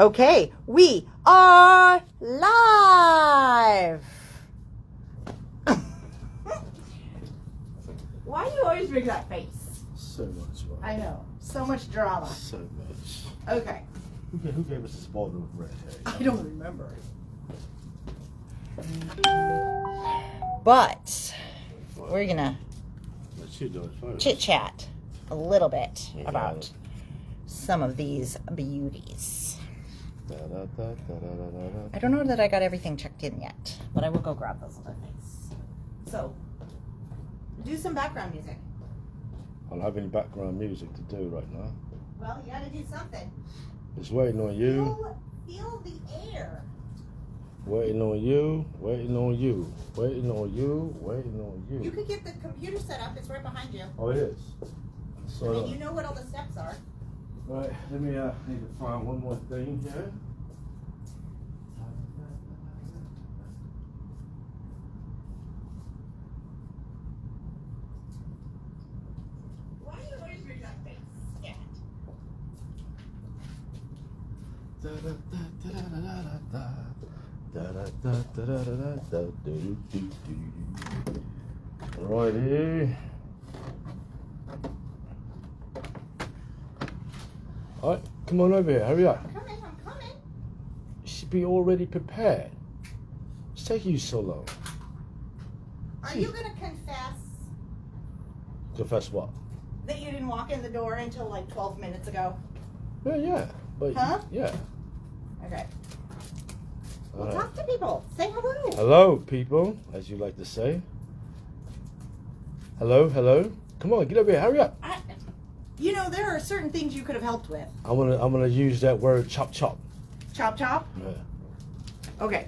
Okay, we are live. Why do you always make that face? So much, right? I know. So much drama. So much. Okay. Who gave us this bottle of red hair? I don't remember. But we're gonna chit chat a little bit about some of these beauties. I don't know that I got everything checked in yet, but I will go grab those other things. So, do some background music. I don't have any background music to do right now. Well, you gotta do something. Just waiting on you. Feel the air. Waiting on you. Waiting on you. Waiting on you. Waiting on you. You could get the computer set up. It's right behind you. Oh, it is. So, And you know what all the steps are. right, let me need to find one more thing here. Why do you always make that face? Yeah. Righty. Alright, come on over here, hurry up. I'm coming. You should be already prepared. It's taking you so long. Are you gonna confess Confess what? that you didn't walk in the door until like 12 minutes ago? Yeah. But Huh? yeah. Okay. Well, Alright. talk to people. Say hello. Hello, people, as you like to say. Hello. Come on, get over here, hurry up. You know, there are certain things you could have helped with. I'm gonna use that word chop. Chop. Yeah. Okay.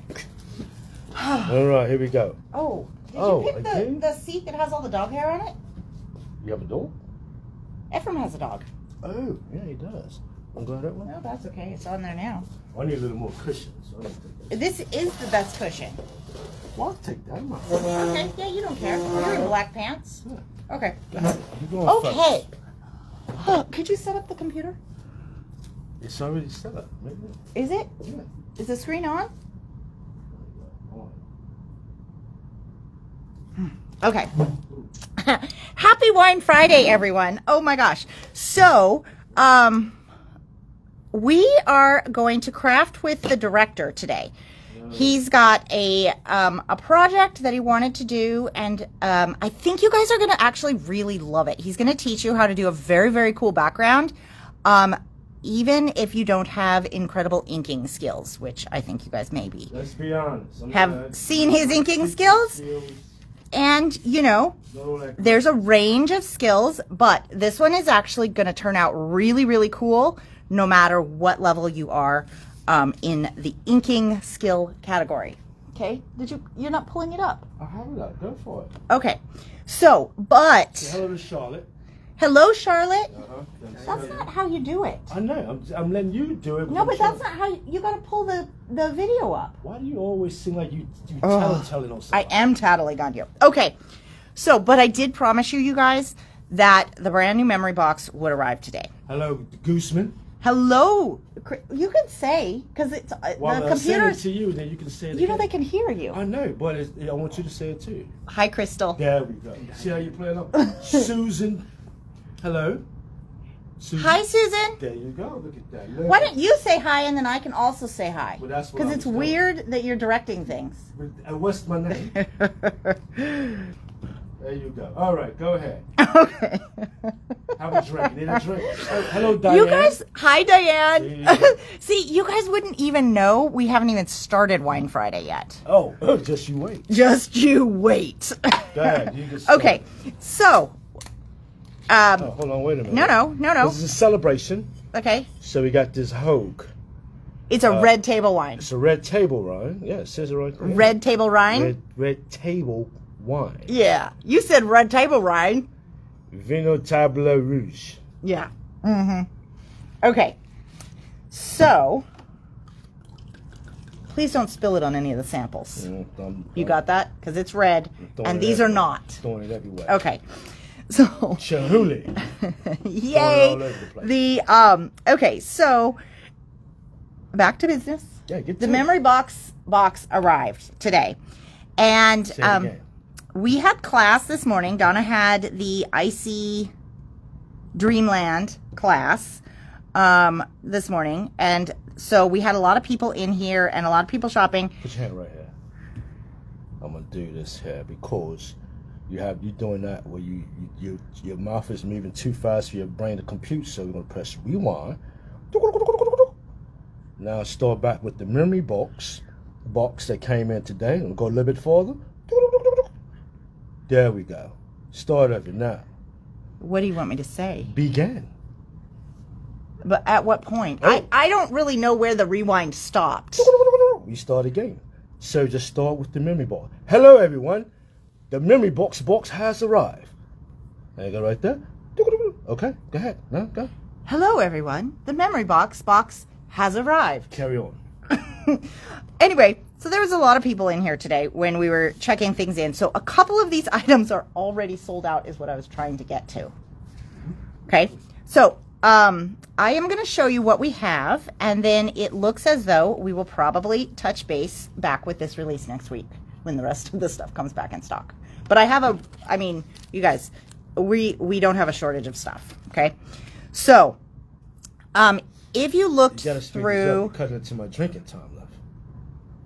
Alright, here we go. Oh, did Oh, you pick okay. the seat that has all the dog hair on it? You have a dog? Ephraim has a dog. Oh, yeah, he does. I'm glad that one. No, that's okay. It's on there now. I need a little more cushion, so I need to take this. This is the best cushion. Well, I'll take that one. Okay, yeah, you don't care. You're in black pants. Yeah. Okay. You go on Okay. Could you set up the computer? first. It's already set up. Maybe. Is it? Yeah. Is the screen on? Okay. Happy Wine Friday, everyone. Oh my gosh. So, we are going to craft with the director today. He's got a project that he wanted to do, and I think you guys are going to actually really love it. He's going to teach you how to do a very, very cool background, even if you don't have incredible inking skills, which I think you guys maybe Let's be honest. have seen his inking skills. And, you know, there's a range of skills, but this one is actually going to turn out really, really cool no matter what level you are in the inking skill category. Okay? You're not pulling it up. I have it up. Go for it. Okay. So, but, Say hello to Charlotte. hello, Charlotte. That's That's not how you do it. I know. I'm letting you do it. No, but that's not how you got to pull the video up. Why do you always seem like you telling on I somebody? am tattling on you. Okay. So, but I did promise you guys that the brand new memory box would arrive today. Hello, Gooseman. Hello. You can say, because it's Well, the I'll send computer. it to you, then you can say it You know again. they can hear you. I know, but I want you to say it too. Hi, Crystal. There we go. See how you playing up? Susan. Hello. Susan. Hi, Susan. There you go. Look at that. Look. Why don't you say hi and then I can also say hi? Well, that's what Because I it's was doing. weird that you're directing things. What's my name? There you go. All right, go ahead. Okay. Have a drink. Need a drink? Oh, hello, Diane. You guys, hi, Diane. There you go. See, you guys wouldn't even know we haven't even started Wine Friday yet. Oh, just you wait. Just you wait. Go ahead. You just Okay, so, Oh, hold on. Wait a minute. no. This is a celebration. Okay, So we got this Hogue. it's a red table wine. It's a red table wine. Yeah, it says it right there. Red table wine? Red table wine. Yeah, you said red table wine. Vino Table Rouge. Yeah. Mm-hmm. Okay, so, please don't spill it on any of the samples. You got that? Because it's red, and these are not. Throwing it everywhere. Okay. So, Chihuly. yay. all over the place. Okay, so back to business. Yeah, get The to memory box arrived today. And Say it again. we had class this morning. Donna had the Icy Dreamland class this morning. And so we had a lot of people in here and a lot of people shopping. Put your hand right here. I'm gonna do this here because you're doing that where your mouth is moving too fast for your brain to compute. So we're gonna press rewind. Now start back with the memory box that came in today. We'll go a little bit farther. There we go. Start over now. What do you want me to say? Begin. But at what point? Oh. I don't really know where the rewind stopped. We start again. So just start with the memory box. Hello everyone. The memory box has arrived. There you go right there. Okay, go ahead. No, go. Hello, everyone. The memory box has arrived. Carry on. Anyway, so there was a lot of people in here today when we were checking things in. So a couple of these items are already sold out is what I was trying to get to. Okay, so I am going to show you what we have, and then it looks as though we will probably touch base back with this release next week when the rest of the stuff comes back in stock. But I mean, you guys, we don't have a shortage of stuff, okay? So, if you looked through... Cut it to my drinking time left.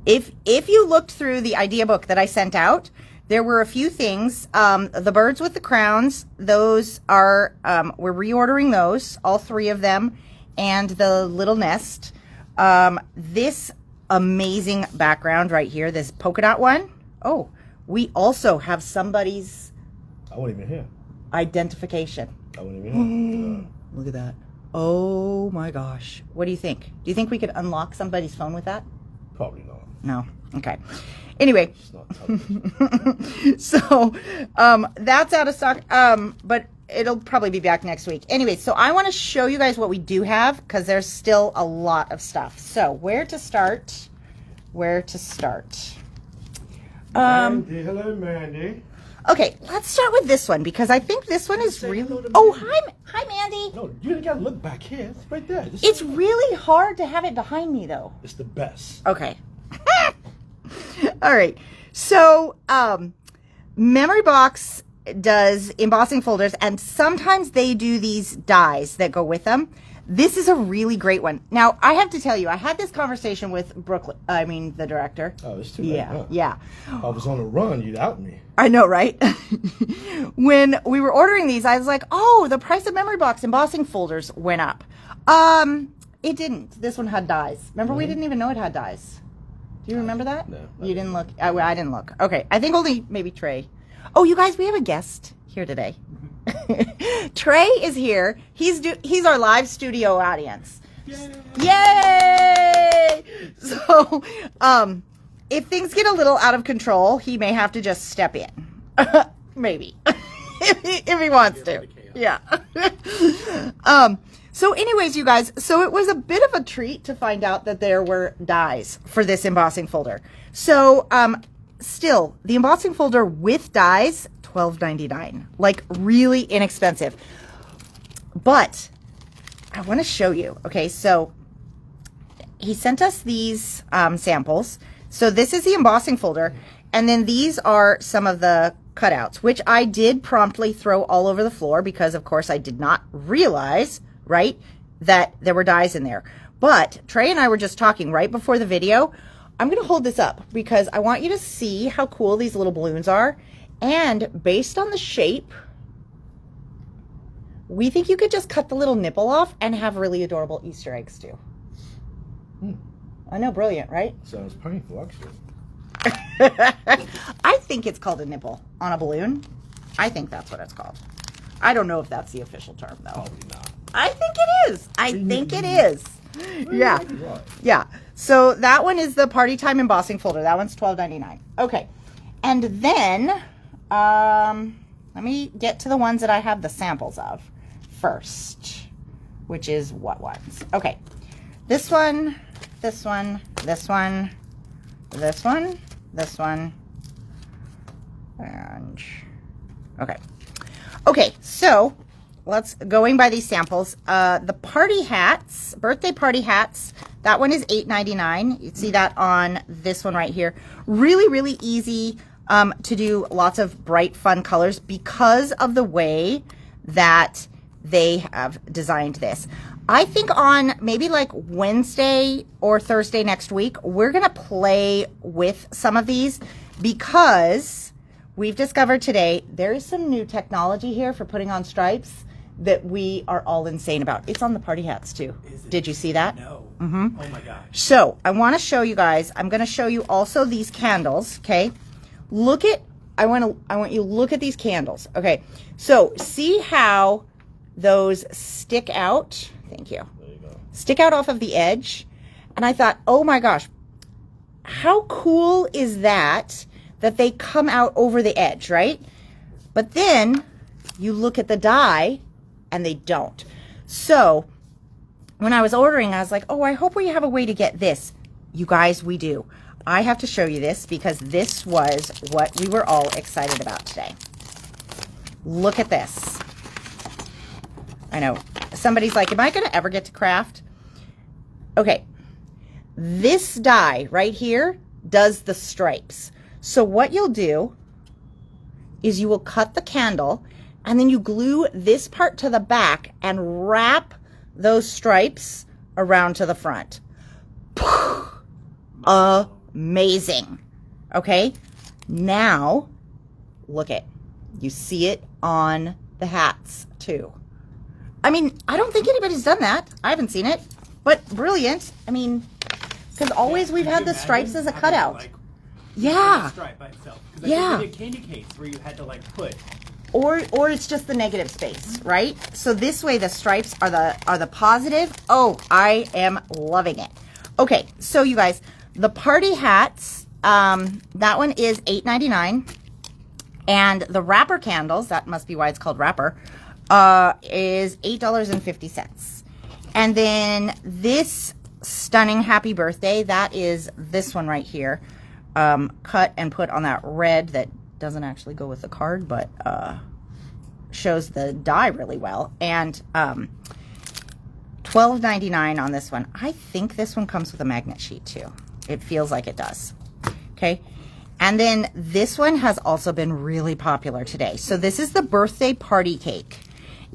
If you looked through the idea book that I sent out, there were a few things. The birds with the crowns, those are, we're reordering those, all three of them, and the little nest. This amazing background right here, this polka dot one. Oh, we also have somebody's I wasn't even here. identification. I wasn't even here. Look at that. Oh my gosh. What do you think? Do you think we could unlock somebody's phone with that? Probably not. No. Okay. Anyway, It's not television. so that's out of stock, but it'll probably be back next week. Anyway, so I want to show you guys what we do have because there's still a lot of stuff. So where to start? Mandy, hello, Mandy. Okay, let's start with this one because I think this one is Say really... hello to Oh, Mandy. hi, Mandy. No, you ain't gotta look back here. It's right there. Just It's say hello. really hard to have it behind me, though. It's the best. Okay. All right. So, Memory Box does embossing folders, and sometimes they do these dies that go with them. This is a really great one. Now, I have to tell you, I had this conversation with the director. Oh, it's too late. Yeah, Huh? yeah. I was on a run. You'd out me. I know, right? When we were ordering these, I was like, oh, the price of Memory Box embossing folders went up. It didn't. This one had dies. Remember, we didn't even know it had dies. Do you remember that? No. You didn't look? I didn't look. Okay. I think only maybe Trey. Oh, you guys, we have a guest here today. Trey is here. He's our live studio audience. Yay! So, if things get a little out of control, he may have to just step in. Maybe. if he wants to. Yeah. So anyways, you guys, so it was a bit of a treat to find out that there were dies for this embossing folder. So, still, the embossing folder with dies, $12.99. Like, really inexpensive. But I want to show you. Okay, so he sent us these samples. So this is the embossing folder. And then these are some of the cutouts, which I did promptly throw all over the floor because, of course, I did not realize, right, that there were dies in there. But Trey and I were just talking right before the video. I'm going to hold this up because I want you to see how cool these little balloons are. And based on the shape, we think you could just cut the little nipple off and have really adorable Easter eggs too. I know, brilliant, right? Sounds painful, actually. I think it's called a nipple on a balloon. I think that's what it's called. I don't know if that's the official term, though. Probably not. I think it is. I think it is. Yeah. Right. Yeah. So that one is the Party Time embossing folder. That one's $12.99. Okay. And then, let me get to the ones that I have the samples of first, which is what ones? Okay. This one, this one, this one, this one, this one, and okay. Okay, so let's going by these samples. The party hats, birthday party hats, That one is $8.99. You see that on this one right here. Really, really easy to do lots of bright, fun colors because of the way that they have designed this. I think on maybe like Wednesday or Thursday next week, we're going to play with some of these because we've discovered today there is some new technology here for putting on stripes that we are all insane about. It's on the party hats too. Did you see that? No. Mm-hmm. Oh my gosh. So I want to show you guys, I'm going to show you also these candles. Okay. Look at, I want you to look at these candles. Okay. So see how those stick out. Thank you. There you go. Stick out off of the edge. And I thought, oh my gosh, how cool is that they come out over the edge, right? But then you look at the die and they don't. So when I was ordering, I was like, oh, I hope we have a way to get this. You guys, we do. I have to show you this because this was what we were all excited about today. Look at this. I know. Somebody's like, am I going to ever get to craft? Okay. This die right here does the stripes. So what you'll do is you will cut the candle and then you glue this part to the back and wrap those stripes around to the front. Amazing. Okay. Now, look it. You see it on the hats too. I mean, I don't think anybody's done that. I haven't seen it, but brilliant. I mean, because always we've had the stripes as a cutout. Like, yeah. stripe by itself. Yeah. Like, candy canes where you had to like put. Or it's just the negative space, right? So this way the stripes are the positive. Oh, I am loving it. Okay, so you guys, the party hats, that one is $8.99. And the wrapper candles, that must be why it's called wrapper, is $8.50. And then this stunning happy birthday, that is this one right here, cut and put on that red that doesn't actually go with the card, but shows the die really well. And $12.99 on this one. I think this one comes with a magnet sheet too. It feels like it does. Okay. And then this one has also been really popular today. So this is the birthday party cake.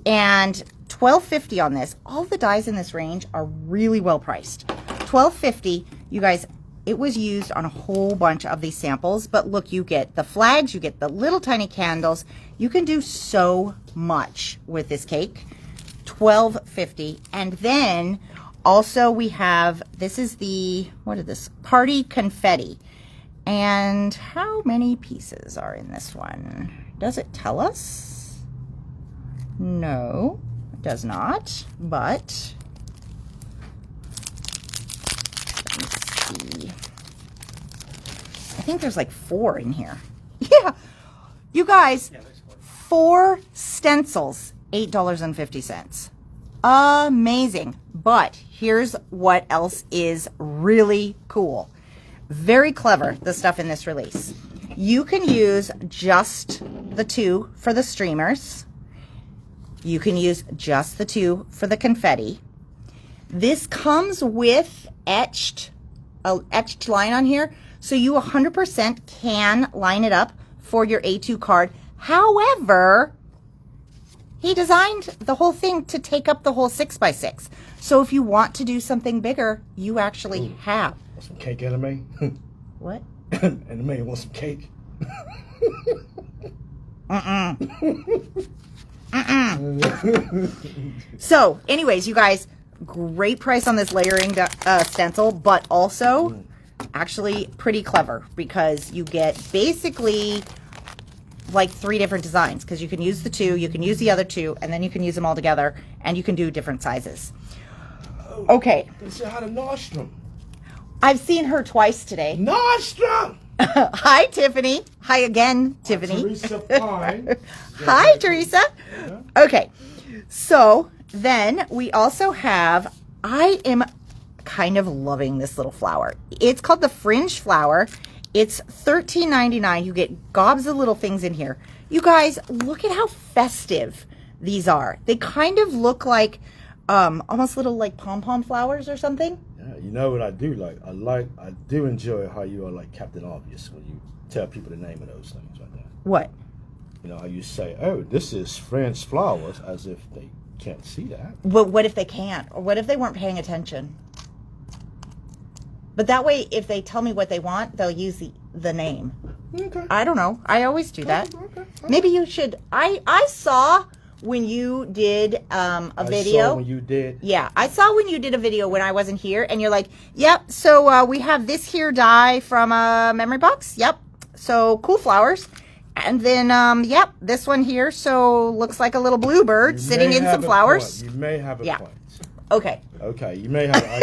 And $12.50 on this. All the dies in this range are really well priced. $12.50, you guys, it was used on a whole bunch of these samples. But look, you get the flags, you get the little tiny candles. You can do so much with this cake. $12.50. And then also we have, this is the, what is this? Party confetti. And how many pieces are in this one? Does it tell us? No, it does not. But let me see. I think there's like 4 in here. Yeah, you guys, Yeah, there's 4 stencils, $8.50. Amazing. But here's what else is really cool. Very clever, the stuff in this release. You can use just the 2 for the streamers. You can use just the 2 for the confetti. This comes with etched line on here, so you 100% can line it up for your A2 card. However, he designed the whole thing to take up the whole 6x6. So if you want to do something bigger, you actually have. Want some cake, Anime? What? Anime, you want some cake? So, anyways, you guys, great price on this layering stencil, but also actually pretty clever because you get basically like 3 different designs because you can use the 2, you can use the other 2, and then you can use them all together, and you can do different sizes. Okay. They said hi to Nordstrom. I've seen her twice today. Nordstrom! Hi, Tiffany. Hi again, Tiffany. Teresa Pine. Hi, Teresa. Okay. So then we also have, I am kind of loving this little flower. It's called the Fringe Flower. It's $13.99. You get gobs of little things in here. You guys, look at how festive these are. They kind of look like almost little like pom-pom flowers or something. Yeah, you know what I do like? I do enjoy how you are like Captain Obvious when you tell people the name of those things right there. What? You know how you say, "Oh, this is French flowers," as if they can't see that. But what if they can't? Or what if they weren't paying attention? But that way, if they tell me what they want, they'll use the name. Okay. I don't know. I always do that. Okay. Maybe you should. I saw when you did a video. I saw when you did. Yeah, I saw when you did a video when I wasn't here, and you're like, "Yep." So we have this here die from a memory box. Yep. So cool flowers, and then yep, this one here. So looks like a little bluebird sitting in some flowers. You may have a point. Okay. Okay, you may have. I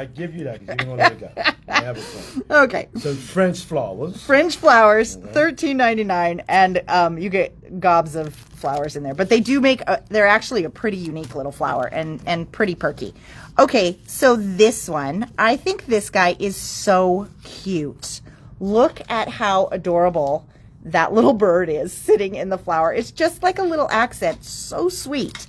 give you that because you don't want to go. You may have a point. Okay. So French flowers. French flowers, $13.99, and you get gobs of flowers in there. But they do make they're actually a pretty unique little flower and pretty perky. Okay, so this one, I think this guy is so cute. Look at how adorable that little bird is sitting in the flower. It's just like a little accent, so sweet.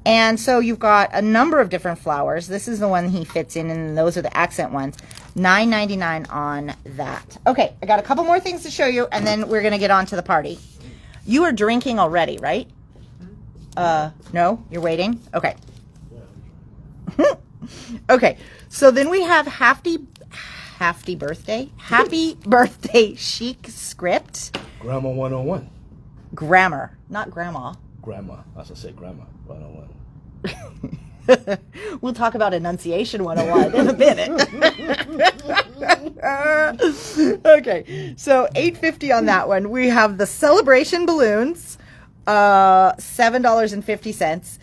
And so you've got a number of different flowers. This is the one he fits in, and those are the accent ones. $9.99 on that. Okay, I got a couple more things to show you, and then we're going to get on to the party. You are drinking already, right? No? You're waiting? Okay. Okay, so then we have Happy Birthday Chic Script. Grammar 101. Grammar, not grandma. Grammar. As I say, grammar 101. We'll talk about enunciation 101 in a minute. Okay, so $8.50 on that one. We have the celebration balloons, $7.50.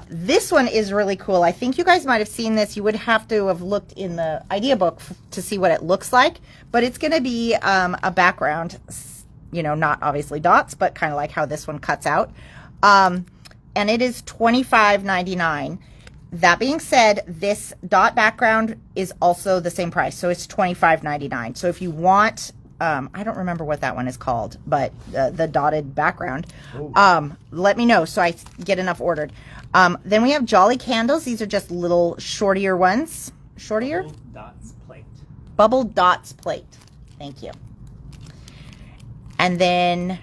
This one is really cool. I think you guys might have seen this. You would have to have looked in the idea book to see what it looks like, but it's going to be a background, you know, not obviously dots, but kind of like how this one cuts out. And it is $25.99. That being said, this dot background is also the same price, so it's $25.99. So if you want, I don't remember what that one is called, but the dotted background, let me know so I get enough ordered. Then we have Jolly Candles. These are just little shortier ones. Shortier? Bubble Dots plate. Bubble Dots plate. Thank you. And then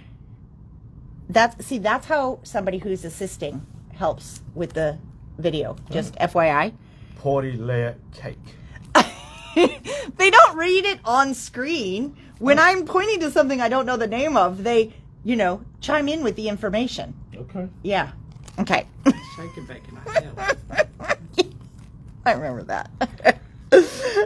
that's how somebody who's assisting helps with the video. Just FYI. Party layer cake. They don't read it on screen. When I'm pointing to something I don't know the name of, they, you know, chime in with the information. Okay. Yeah. Okay. Shake and bake and I know. I remember that.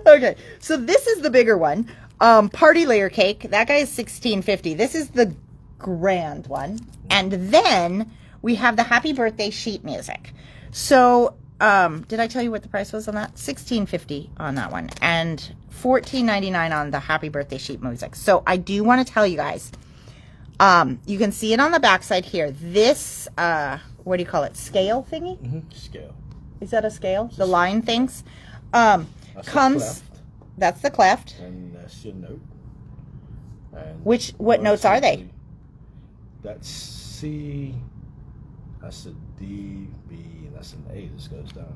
Okay. So this is the bigger one. Party layer cake. That guy is $16.50. This is the grand one. And then we have the happy birthday sheet music. So, did I tell you what the price was on that? $16.50 on that one, and $14.99 on the happy birthday sheet music. So I do want to tell you guys, you can see it on the backside here. This, what do you call it? Scale thingy? Mm-hmm. Scale. Is that a scale? The line things, That's comes. That's the cleft. And that's your note. And What notes are they? That's C. That's a D, B, and that's an A. This goes down.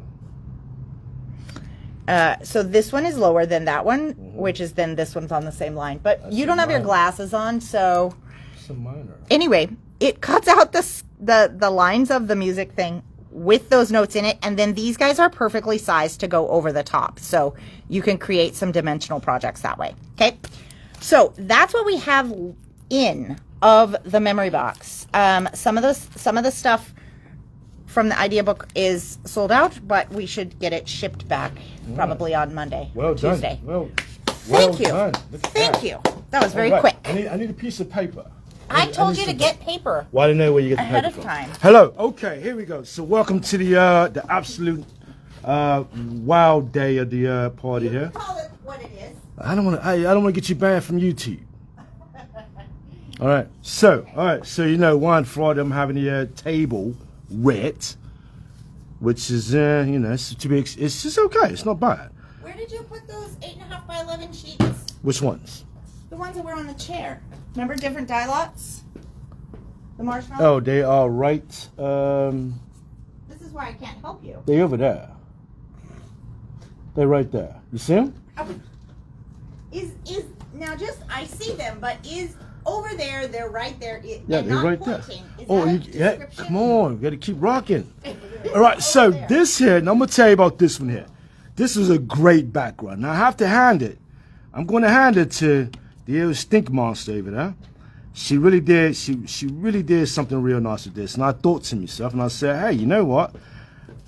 So this one is lower than that one, which is then this one's on the same line. But That's you don't have your minor. glasses on, so It's a minor. anyway, it cuts out the lines of the music thing with those notes in it, and then these guys are perfectly sized to go over the top, so you can create some dimensional projects that way. Okay, so that's what we have in of the memory box. Some of the stuff from the idea book is sold out, but we should get it shipped back probably on Monday, Well Tuesday. done. Thank you. Done. Look at Thank that. you. That was very All right. quick. I need a piece of paper. I told need you to some get paper. Well, I didn't know where you get the Ahead paper of from. time. Hello. Okay, here we go. So welcome to the absolute wild day of the party here. Call it what it is. I don't want to get you banned from YouTube. All right. So you know, Juan Florida, I'm having the table wet, which is it's just okay. It's not bad. Where did you put those 8.5 by 11 sheets? Which ones? The ones that were on the chair. Remember different die lots? The marshmallow? Oh, they are right. This is why I can't help you. They over there. They're right there. You see them? Is now just I see them, but is over there? They're right there. Yeah, they're right there. Is Oh, that a yeah, description? come on. You got to keep rocking. All right, so this here, and I'm going to tell you about this one here. This is a great background. Now, I have to hand it. I'm going to hand it to the old stink monster over there. She really did. She really did something real nice with this. And I thought to myself, and I said, hey, you know what?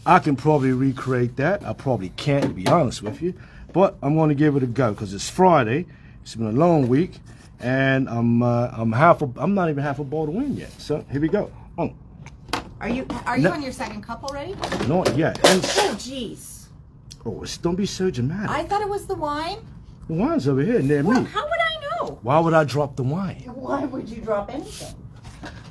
I can probably recreate that. I probably can't, to be honest with you. But I'm going to give it a go because it's Friday. It's been a long week. And I'm not even half a bottle in yet. So here we go. Oh, Are you No. on your second cup already? not yet. And, Oh, jeez. oh, don't be so dramatic. I thought it was the wine. The wine's over here near Well, me. how would I know? Why would I drop the wine? Why would you drop anything?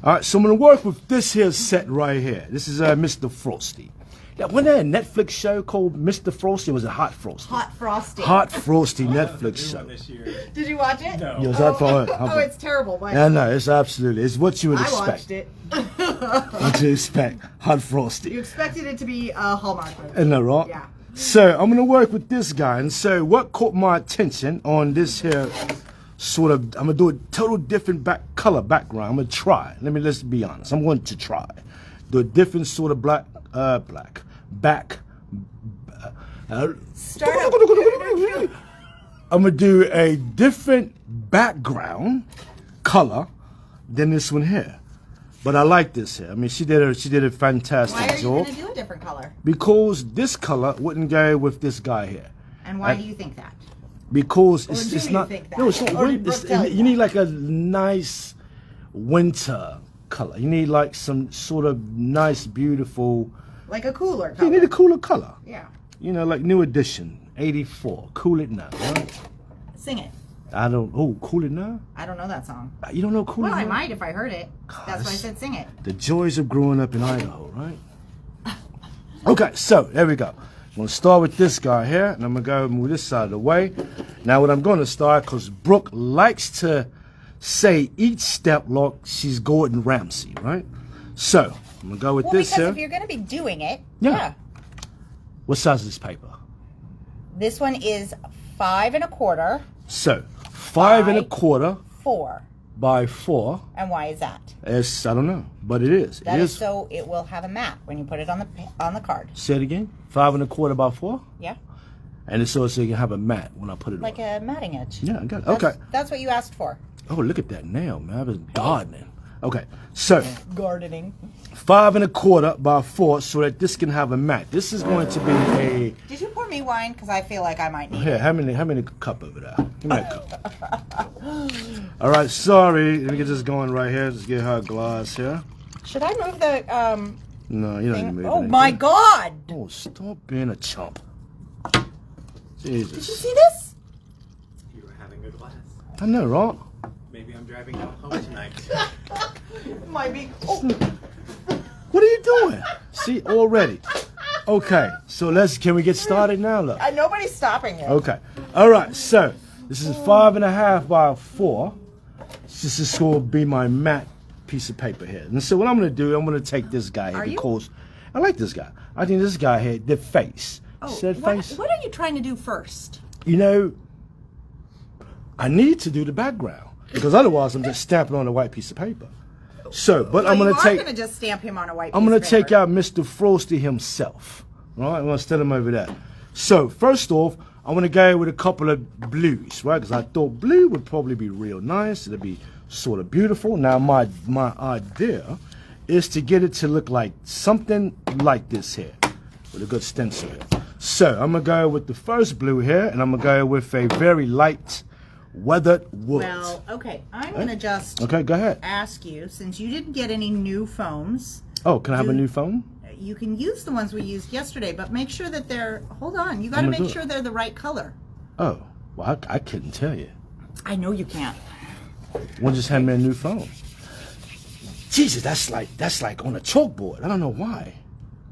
All right, so I'm going to work with this here set right here. This is Mr. Frosty. Yeah, wasn't there a Netflix show called Mr. Frosty? Or was it Hot Frosty? Hot frosting. Hot Frosty Netflix show. This year. Did you watch it? No. Yeah, is that for Oh, it's terrible. But Yeah, no, it's absolutely. It's what you would I expect. watched it. What you expect. Hot Frosty. You expected it to be a Hallmark movie. Isn't that right? Yeah. So I'm going to work with this guy. And so what caught my attention on this here sort of, I'm going to do a total different color background. I'm going to try. Let's be honest. I'm going to try. Do a different sort of back. Start I'm going to do a different background color than this one here. But I like this here. I mean, she did a Why fantastic are you job. going to do a different color? Because this color wouldn't go with this guy here. And why do you think that? Because Or it's do just you not. think that? No, it's not. Or did Win- Brooke it's- tell you you need like a nice winter color. You need like some sort of nice, beautiful. Like a cooler You color. need a cooler color. Yeah. You know, like New Edition, 84. Cool It Now. Right? Sing it. I don't. Oh, Cool It Now. I don't know that song. You don't know Cool Well, It I Now? might if I heard it. That's why I this- said sing it. The joys of growing up in Idaho, right? Okay, so there we go. I'm going to start with this guy here, and I'm going to go move this side of the way. Now, what I'm going to start, because Brooke likes to say each step like she's Gordon Ramsay, right? So, I'm going to go with Well, this because here. if you're going to be doing it, Yeah. What size is this paper? This one is 5 1/4, So, 5 By- 1/4 4. by 4. And why is that? It's, I don't know, but it is. That it is so it will have a mat when you put it on the card. Say it again. 5 1/4 by 4? Yeah, And it's so you can have a mat when I put it like on. a matting edge. Yeah, I got it. That's- Okay. That's what you asked for. Oh, look at that nail, man. I was gardening. Okay, so Gardening. 5 1/4 by 4 so that this can have a mat. This is going to be a. Did you pour me wine? Because I feel like I might need Here, it. how many cup over there? Give me that cup. All right, sorry. Let me get this going right here. Just get her a glass here. Should I move the No, you don't thing? need to move Oh anything. my God! Oh, stop being a chump. Did you Jesus. see this? You were having a glass. I know, right? Maybe I'm driving out home tonight. Might be. Oh. What are you doing? See, already. Okay, so can we get started now, look? Nobody's stopping you. Okay. All right. So this is 5 1/2 by 4. This is going to be my matte piece of paper here. And so what I'm going to do, I'm going to take this guy here Are you? because I like this guy. I think this guy here, the face. Oh, See that what, face? what are you trying to do first? You know, I need to do the background because otherwise I'm just stamping on a white piece of paper. So, but I'm going to take. You're going to just stamp him on a white. I'm piece going of to take paper. out Mr. Frosty himself. All right, I'm going to set him over there. So, first off, I want to go with a couple of blues, right? Because I thought blue would probably be real nice. It'd be sort of beautiful. Now, my idea is to get it to look like something like this here with a good stencil here. So, I'm going to go with the first blue here, and I'm going to go with a very light weathered wood. Well, okay. I'm going to just Okay, go ahead. ask you, since you didn't get any new foams, Oh, can I have a new phone? you can use the ones we used yesterday, but make sure that they're. Hold on. You got to I'm gonna make do it. sure they're the right color. Oh, well, I couldn't tell you. I know you can't. One just hand me a new phone. Jesus, that's like on a chalkboard. I don't know why.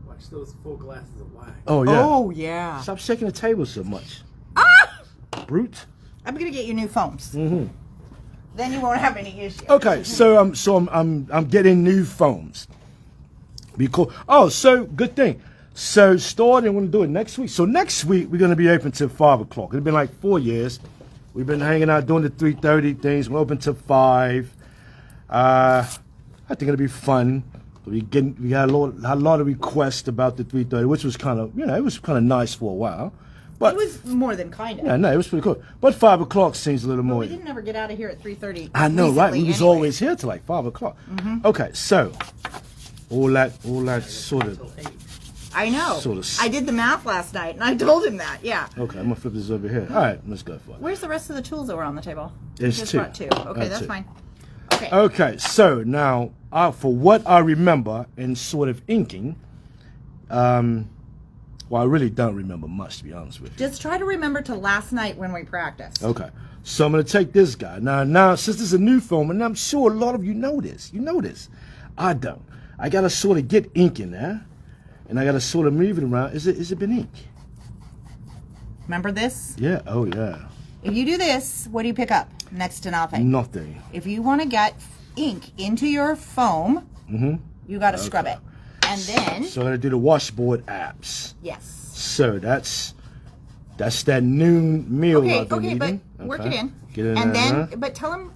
Watch those full glasses of wine. Oh yeah. Oh, yeah. Stop shaking the table so much. Ah! Brute. I'm going to get you new foams. Mm-hmm. Then you won't have any issues. Okay, so I'm getting new phones. Because so good thing. So starting, we're gonna do it next week. So next week we're gonna be open till 5 o'clock. It's been like 4 years. We've been hanging out doing the 3:30 things. We're open till 5. I think it'll be fun. We got a lot of requests about the 3:30, which was kind of, it was kind of nice for a while. But It was more than kind of. yeah, no, it was pretty cool. But 5 o'clock seems a little But more. we didn't ever get out of here at 3:30. I know, right? We recently was anyway. always here till like 5 o'clock. Okay, so all that sort of. Till 8. I know. Sort of. I did the math last night, and I told him that. Yeah. Okay, I'm gonna flip this over here. All right, let's go for it. Where's the rest of the tools that were on the table? There's Just two. brought two. Okay, that's two. fine. Okay. Okay, so now for what I remember in sort of inking, well, I really don't remember much, to be honest with you. Just try to remember to last night when we practiced. Okay, so I'm gonna take this guy now. Since this is a new film, and I'm sure a lot of you know this. I don't. I gotta sort of get ink in there, and I gotta sort of move it around. Is it been ink? Remember this? Yeah. Oh yeah. If you do this, what do you pick up? Next to nothing. Nothing. If you want to get ink into your foam, you got to scrub it. And then, So I'm gonna do the washboard apps. yes. So that's that noon meal Okay, I've been okay, but eating. work Okay. it in. Get in And there, then, huh? but tell them.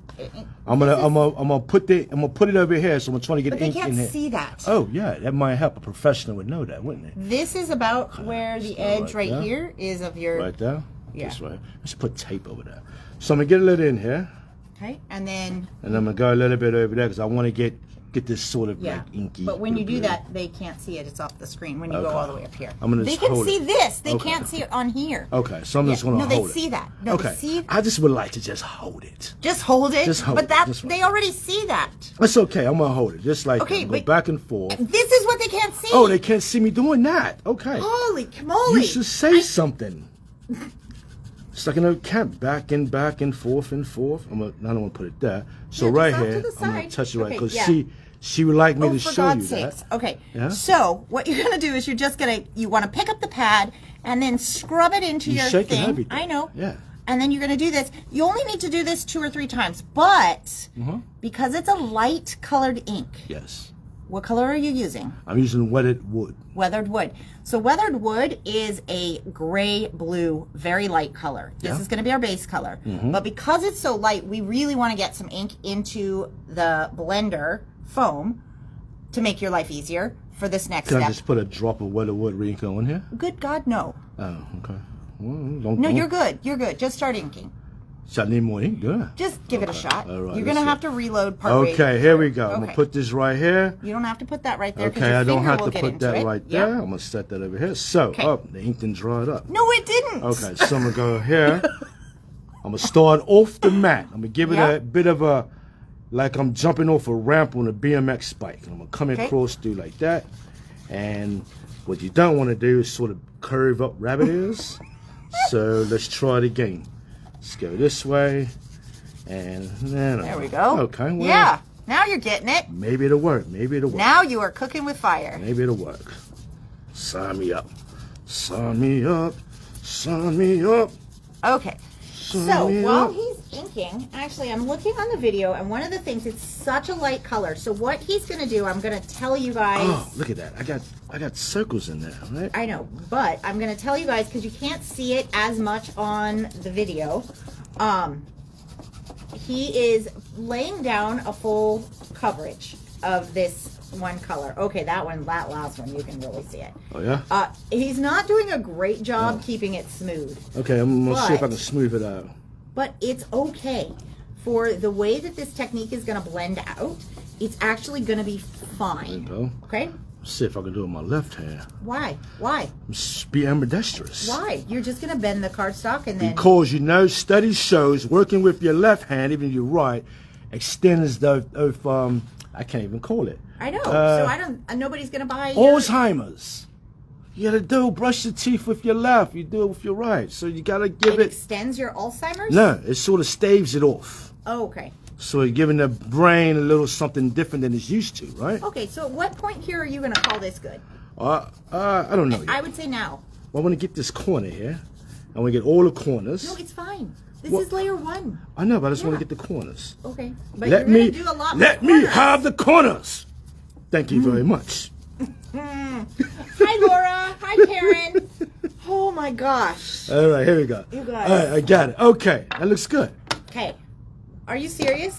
I'm gonna put it over here. So I'm trying to get But they ink in can't here. see that. Oh yeah, that might help. A professional would know that, wouldn't it? This is about where the so edge right right there. here is of your. Right there. Yeah. This way. Let's put tape over there. So I'm gonna get a little in here, Okay, and then and I'm gonna go a little bit over there because I want to get this sort of yeah. like inky. But when you do blue. that, they can't see it. It's off the screen when you go Okay. all the way up here. I'm gonna They just can hold see it. this. They Okay. can't see it on here. Okay, so I'm just gonna no, hold they it. see that. No, Okay. they see. I just would like to just hold it. Just hold it. Just hold but it, that just hold they it. already see that. It's okay. I'm gonna hold it just like Okay, that. Go but- back and forth. This is what they can't see. Oh, they can't see me doing that. Okay. Holy moly! You should say something. It's like a cat back and forth and forth. I don't want to put it there. So Yeah, just right off to here, the I'm gonna side. touch it right Okay, because yeah. she would like me Oh, to for show God's you sakes. that. Okay. Yeah? So what you're gonna do is you want to pick up the pad and then scrub it into You're your shaking thing. everything. I know. Yeah. And then you're gonna do this. You only need to do this 2 or 3 times, but Mm-hmm. because it's a light colored ink, Yes. what color are you using? I'm using wetted wood. Weathered wood. So weathered wood is a gray blue, very light color. This Yeah. is going to be our base color. Mm-hmm. But because it's so light, we really want to get some ink into the blender foam to make your life easier for this next Can I step. just put a drop of wetted wood ink on here? Good God, no. Oh, okay. Well, No, you're good. You're good. Just start inking. So I need more ink. Good. Just give it a shot. All right, You're let's going to see. have to reload partway. Okay, here we go. I'm Okay. gonna put this right here. You don't have to put that right there. 'cause Okay, your I don't finger have will to get put into that it. right Yeah. there. I'm gonna set that over here. So, Okay. oh, the ink didn't dry it up. No, it didn't. Okay, so I'm gonna go here. I'm gonna start off the mat. I'm gonna give it Yeah. a bit of a, like I'm jumping off a ramp on a BMX bike. I'm gonna come Okay. across through like that. And what you don't want to do is sort of curve up rabbit ears. So let's try it again. Let's go this way. And then There we go. Okay, well, Yeah. Now you're getting it. maybe it'll work. Maybe it'll work. Now you are cooking with fire. Maybe it'll work. Sign me up. Sign me up. Sign me up. Okay. Sign So me while up. he's inking, actually, I'm looking on the video, and one of the things, it's such a light color. So what he's going to do, I'm going to tell you guys. Oh, look at that. I got circles in there, right? I know, but I'm going to tell you guys because you can't see it as much on the video. He is laying down a full coverage of this one color. Okay, that last one, you can really see it. Oh, yeah? He's not doing a great job keeping it smooth. Okay, I'm going to see if I But- can smooth it out. But it's okay. For the way that this technique is going to blend out, it's actually going to be There you fine. go. Okay? See if I can do it with my left hand. Why? Why? Be ambidextrous. Why? You're just going to bend the cardstock and then... Because, study shows working with your left hand, even if you're right, extends the, I can't even call it. I know. So I don't... nobody's going to buy... Alzheimer's. You gotta brush your teeth with your left. You do it with your right. So you gotta give it it. extends your Alzheimer's? No, it sort of staves it off. Oh, okay. So you're giving the brain a little something different than it's used to, right? Okay, so at what point here are you going to call this good? I don't know. I Yet. would say now. I want to get this corner here. I want to get all the corners. No, it's fine. This What? is layer 1. I know, but I just want Yeah. to get the corners. Okay. But Let you're me going to do a lot let more me corners. have the corners. Thank you very much. Hi, Laura. Hi, Karen. Oh my gosh. All right, here we go. You got All it. right, I got it. Okay, that looks good. Okay. Are you serious?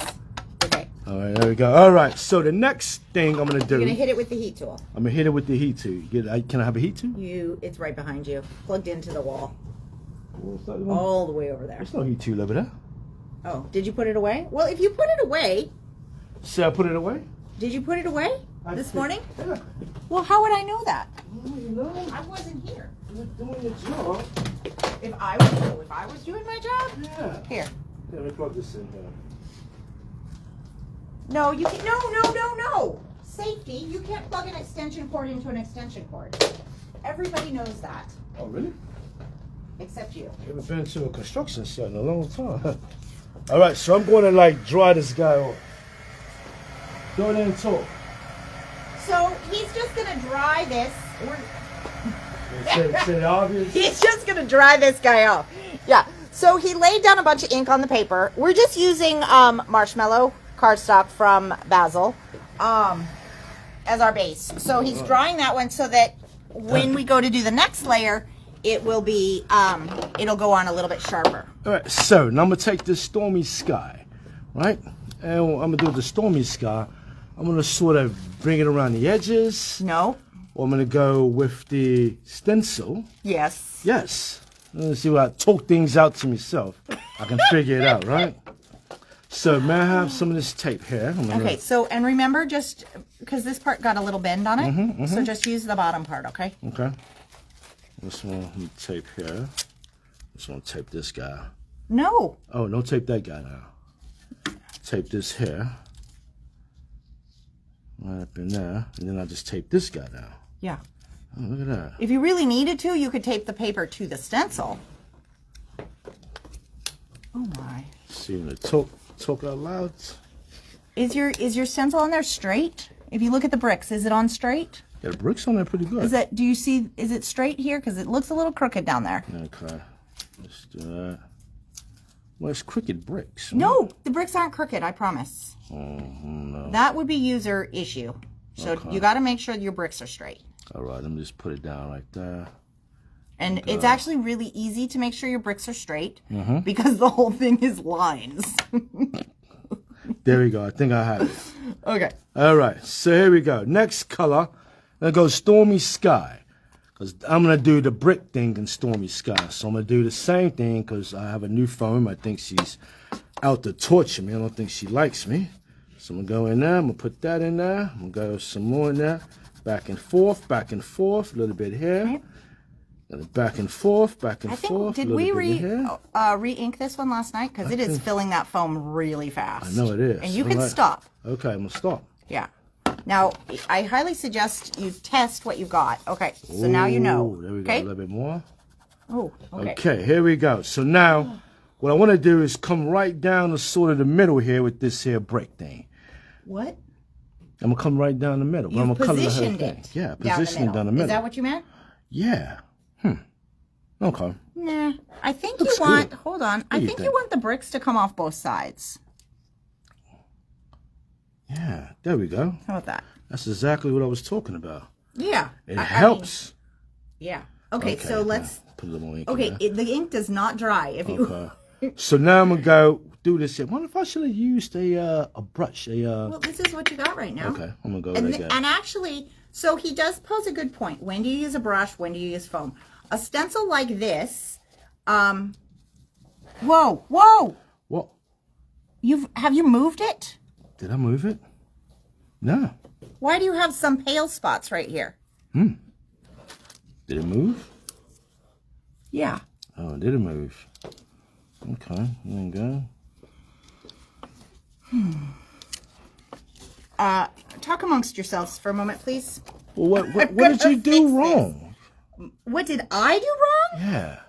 Okay. All right, there we go. All right, so the next thing I'm gonna do, You're gonna hit it with the heat tool. I'm gonna hit it with the heat tool. Can I have a heat tool? It's right behind you, plugged into the wall, Oh, all the way over there. there's no heat tool over there. Oh, did you put it away? Well, if you put it away, So I put it away? did you put it away this did. morning? Yeah. Well, how would I know that? You know, I wasn't here. you're doing your job. If I was doing my job, Yeah. here. Let me plug this in here. No, you can. No. Safety. You can't plug an extension cord into an extension cord. Everybody knows that, Oh, really? except you. Haven't been to a construction site in a long time. All right, so I'm going to like dry this guy off. Go in there and talk. So he's just gonna dry this. Say the obvious. He's just gonna dry this guy off. Yeah. So he laid down a bunch of ink on the paper. We're just using marshmallow cardstock from Basil as our base. So he's drying that one so that when we go to do the next layer, it will be it'll go on a little bit sharper. All right, so now I'm gonna take this stormy sky, right? And what I'm gonna do with the stormy sky, I'm gonna sort of bring it around the edges, No. or I'm gonna go with the stencil. Yes. Yes. Let's see what I talk things out to myself. I can figure it out, right? So may I have some of this tape here? I'm gonna- Okay. So and remember, just because this part got a little bend on it, so just use the bottom part. Okay. Okay. This one, let me tape here. Just want to tape this guy. No. Oh, don't tape that guy now. Tape this here. Right up in there. And then I just tape this guy down. Yeah. Oh, look at that. If you really needed to, you could tape the paper to the stencil. Oh my. See when I talk out loud. Is your stencil on there straight? If you look at the bricks, is it on straight? Yeah, the bricks on there pretty good. Is it straight here? Because it looks a little crooked down there. Okay. Let's do that. Well, it's crooked bricks. No, the bricks aren't crooked, I promise. No. That would be user issue. So you got to make sure your bricks are straight. All right, let me just put it down right there. And it's actually really easy to make sure your bricks are straight because the whole thing is lines. There we go. I think I have it. Okay. All right, so here we go. Next color, that goes Stormy Sky. Because I'm going to do the brick thing in Stormy Sky. So I'm going to do the same thing because I have a new phone. I think she's out to torture me. I don't think she likes me. So I'm going to go in there. I'm going to put that in there. I'm going to go some more in there. Back and forth, a little bit here. Okay. And back and forth, I think, did we re-ink this one last night? Because it is filling that foam really fast. I know it is. And you All can right. stop. Okay, I'm going to stop. Yeah. Now, I highly suggest you test what you got. Okay, so now you know. Ooh, there we go. Okay? A little bit more. Oh, okay. Okay, here we go. So now, what I want to do is come right down the sort of the middle here with this here brick thing. What? I'm going to come right down the middle. But You I'm gonna color the whole positioned thing. it. Yeah, position it down the middle. Is that what you meant? Yeah. Okay. Nah. I think Looks you want, good. hold on. do I you think you think? want the bricks to come off both sides. Yeah, there we go. How about that? That's exactly what I was talking about. Yeah. It I mean, helps. yeah. Okay, so let's, now, put a little more ink in okay, there. the ink does not dry. If you, Okay. So now I'm going to go do this here. What if I should have used a brush? well, this is what you got right now. Okay, I'm going to go And, like that. and actually, so he does pose a good point. When do you use a brush? When do you use foam? A stencil like this, whoa, What? have you moved it? Did I move it? No. Why do you have some pale spots right here? Did it move? Yeah. Oh, it did it move? Okay, there you go. Talk amongst yourselves for a moment, please. Well, what did gonna you fix do this. wrong? What did I do wrong? Yeah.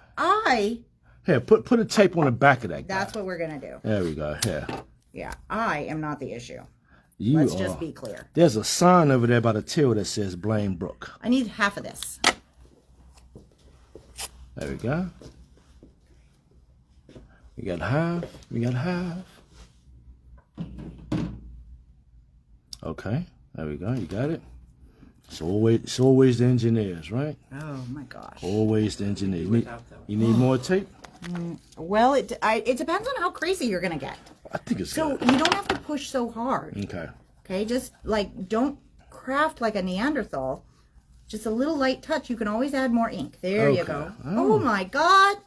Here, put a tape on the back of that guy. That's what we're going to do. There we go. Here. Yeah, I am not the issue. You Let's are. just be clear. There's a sign over there by the till that says Blame Brooke. I need half of this. There we go. We got half. We got half. Okay. There we go. You got it. It's always the engineers, right? Oh my gosh. Always the engineers. Without them. You need more tape? Well, it depends on how crazy you're gonna get. I think it's So good. you don't have to push so hard. Okay. Okay, just like don't craft like a Neanderthal. Just a little light touch. You can always add more ink. There you Okay. go. Oh. Oh my God!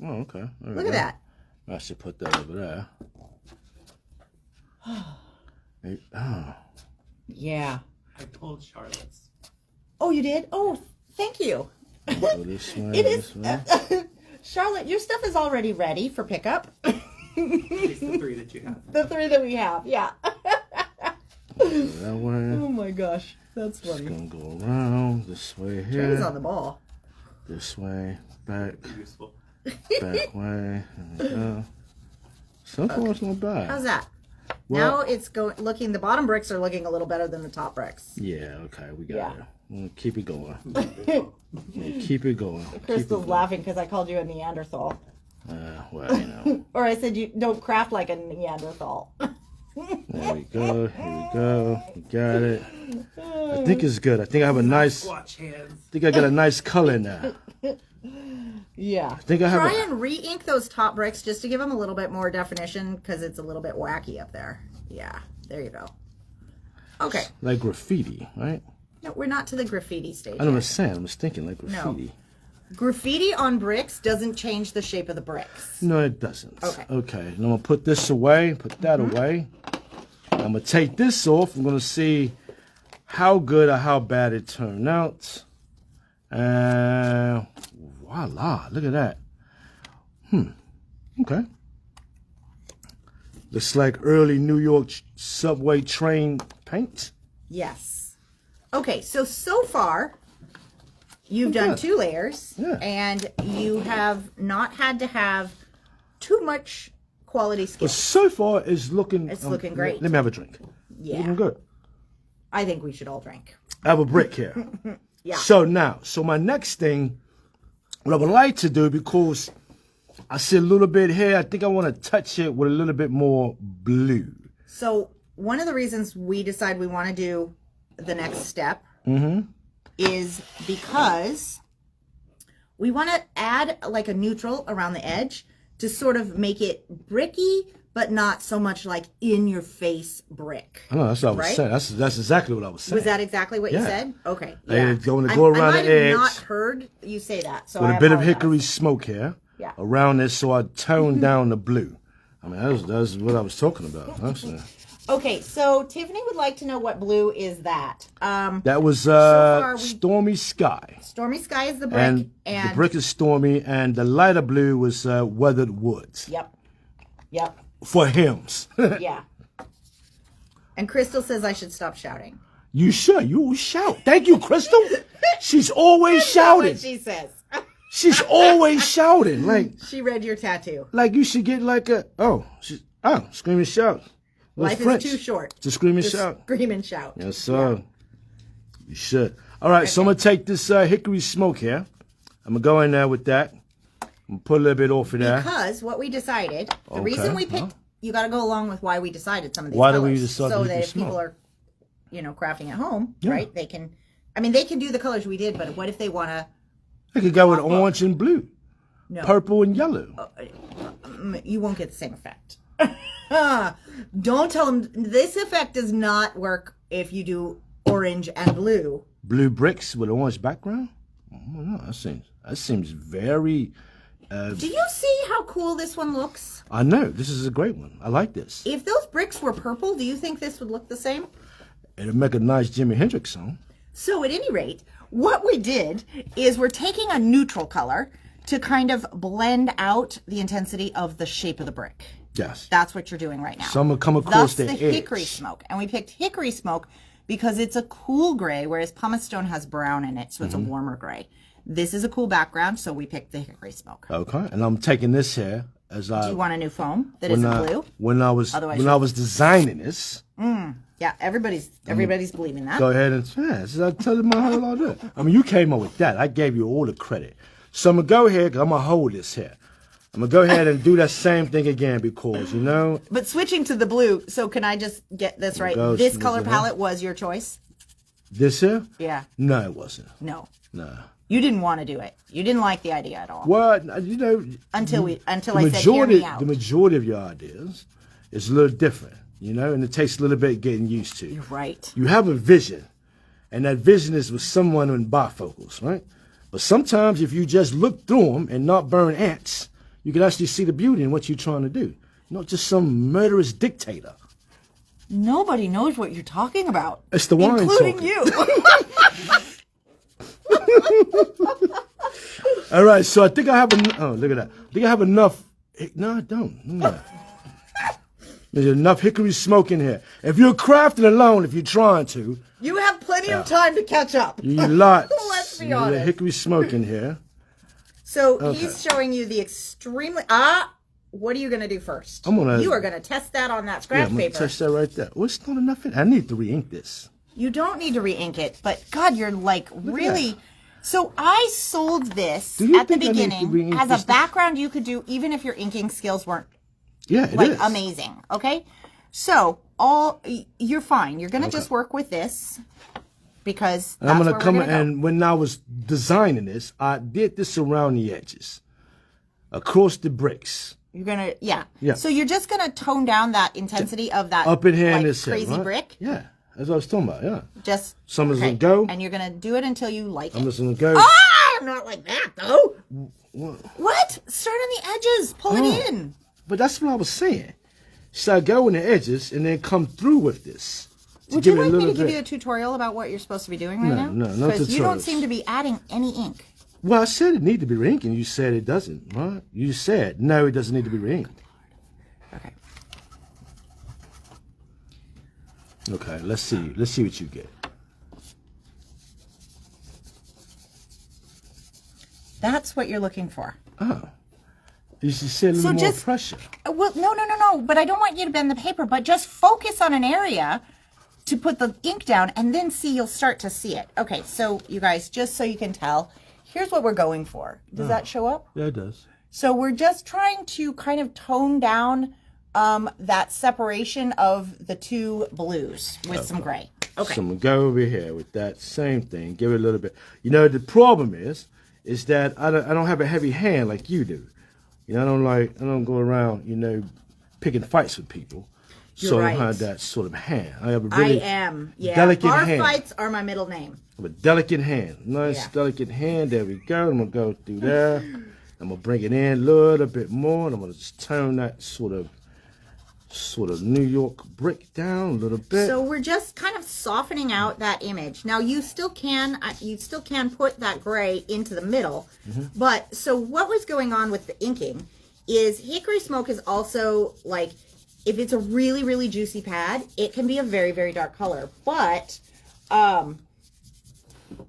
Oh, okay. There we Look at go. that. I should put that over there. Oh. Yeah. I told Charlotte's. Oh, you did? Oh, thank you. Go this way. It is. This way. Charlotte, your stuff is already ready for pickup. At least the 3 that you have. The 3 that we have, yeah. Go that way. Oh my gosh, that's It's funny. gonna go around this way Trey's here. on the ball. This way. Back. Useful. Back way. There we go. So far, it's not bad. How's that? Well- Now it's looking. The bottom bricks are looking a little better than the top bricks. Yeah, okay, we got Yeah. it. We'll keep it going. Keep it going. Keep it Crystal's going. laughing because I called you a Neanderthal, Well, you know. or I said you don't craft like a Neanderthal. There we go. Here we go. We got it. I think it's good. I think I have a nice. I Squatch hands. think I got a nice color now. Yeah. I think I have. Try A, and re-ink those top bricks just to give them a little bit more definition because it's a little bit wacky up there. Yeah. There you go. Okay. like graffiti, right? No, we're not to the graffiti stage. I don't yet. understand. I'm just thinking like graffiti. Graffiti on bricks doesn't change the shape of the bricks. No, it doesn't. Okay. Okay. And I'm gonna put this away. Put that away. I'm gonna take this off. I'm gonna see how good or how bad it turned out. And voila! Look at that. Okay. Looks like early New York subway train paint. Yes. Okay, so far, you've done good. 2 layers, Yeah. and you have not had to have too much quality skill. But so far, it's looking. It's looking great. Let me have a drink. Yeah. Looking good. I think we should all drink. I have a brick here. Yeah. So my next thing, what I would like to do, because I see a little bit here, I think I want to touch it with a little bit more blue. So one of the reasons we decide we want to do the next step is because we want to add like a neutral around the edge to sort of make it bricky, but not so much like in your face brick. I know, that's what I was Right? saying. That's exactly what I was saying. Was that exactly what you Yeah. said? Okay. Like, Yeah. it's going to I go around might the have edge. not heard you say that. So with I a bit of apologize. hickory smoke here Yeah. around this, so I toned down the blue. I mean, that's what I was talking about. Okay, so Tiffany would like to know what blue is that. That was far we- Stormy Sky. Stormy Sky is the brick, And the brick is Stormy, and the lighter blue was Weathered Woods. Yep. For hymns. Yeah. And Crystal says I should stop shouting. You should. You will shout. Thank you, Crystal. She's always That's shouting. what she says. She's always shouting. She read your tattoo. Like you should get like a scream and shout. What's Life French? is too short. To scream and Just shout. scream and shout. Yes, sir. You should. All right, so I'm gonna take this hickory smoke here. I'm gonna go in there with that. I'm gonna put a little bit off of there. Because what we decided, the Okay, reason we picked, you got to go along with why we decided some of these Why did colors. we decide so to that use if people smoke? are, crafting at home, Yeah. right? They can, they can do the colors we did, but what if they want to? I could go with orange and blue, No, purple and yellow. you won't get the same effect. Don't tell them this effect does not work if you do orange and blue. Blue bricks with orange background. I don't know. That seems very. Do you see how cool this one looks? I know this is a great one. I like this. If those bricks were purple, do you think this would look the same? It'll make a nice Jimi Hendrix song. So at any rate, what we did is we're taking a neutral color to kind of blend out the intensity of the shape of the brick. Yes. That's what you're doing right now. Some will come across Thus the the edge. hickory smoke. And we picked hickory smoke because it's a cool gray, whereas pumice stone has brown in it, so it's a warmer gray. This is a cool background, so we picked the hickory smoke. Okay, and I'm taking this here as I. Do you want a new foam that isn't blue? When I was Otherwise when I was designing this, Yeah, everybody's believing that. go ahead and I tell you my whole idea. I mean, you came up with that. I gave you all the credit. So I'm gonna go ahead. I'm gonna hold this here. I'm gonna go ahead and do that same thing again because But switching to the blue, so can I just get this right? go, This smooth color it out. palette was your choice? This here? Yeah. No, it wasn't. No. No. You didn't want to do it. You didn't like the idea at all. Well, you know, Until I said, hear majority, me out. the majority of your ideas is a little different, you know, and it takes a little bit getting used to. You're right. You have a vision, and that vision is with someone in bifocals, right? But sometimes if you just look through them and not burn ants, you can actually see the beauty in what you're trying to do. Not just some murderous dictator. Nobody knows what you're talking about. It's the wine including talking. you. All right, so I think I have oh, look at that. I think I have enough. No, I don't. No. There's enough hickory smoke in here. If you're crafting alone, if you're trying to, You have plenty of time to catch up. you lots. Let's be There's a honest. hickory smoke in here. So he's showing you the extremely what are you gonna do first? You are gonna test that on that Yeah, scratch I'm gonna paper. touch that right there. Well, it's not enough in. I need to re-ink this. You don't need to re-ink it, but God, you're like really. So I sold this Do you at the think I need to beginning re-ink as this a background you could do even if your inking skills weren't Yeah, it is. like amazing. Okay, so you're fine. You're gonna just work with this because And I'm that's gonna where come we're gonna go. and when I was designing this, I did this around the edges, across the bricks, You're gonna yeah. Yeah. So you're just gonna tone down that intensity of that up in here in like, this crazy head, right? brick. Yeah, that's what I was talking about. Yeah, Just Someone's gonna go. and you're gonna do it until you like I'm it. just gonna go. Ah, not like that though. What? What? Start on the edges. Pull Oh. it in. But that's what I was saying. So I go in the edges and then come through with this. to Would you give it a like me to little give bit- you a tutorial about what you're supposed to be doing right now? no Because you don't tutorials. seem to be adding any ink. Well, I said it needed to be re-inked, and you said it doesn't, right? You said, no, it doesn't need to be re-inked. Okay. Okay, let's see. Let's see what you get. That's what you're looking for. You should say a little So more just- pressure. Well, no. But I don't want you to bend the paper, but just focus on an area to put the ink down and then see, you'll start to see it. Okay, so you guys, just so you can tell, here's what we're going for. Does that show up? Yeah, it does. So we're just trying to kind of tone down that separation of the two blues with some gray. Okay. So I'm gonna go over here with that same thing. Give it a little bit. You know, the problem is that I don't have a heavy hand like you do. You know, I don't go around, you know, picking fights with people. You're So I right. don't have that sort of hand. I have a really am. Yeah. delicate Bar hand. fights are my middle name. I have a delicate hand. Nice Yeah. delicate hand. There we go. I'm gonna go through there. I'm gonna bring it in a little bit more, and I'm gonna just tone that sort of New York brick down a little bit. So we're just kind of softening out that image. Now you still can put that gray into the middle, but so what was going on with the inking is hickory smoke is also like, if it's a really, really juicy pad, it can be a very, very dark color, but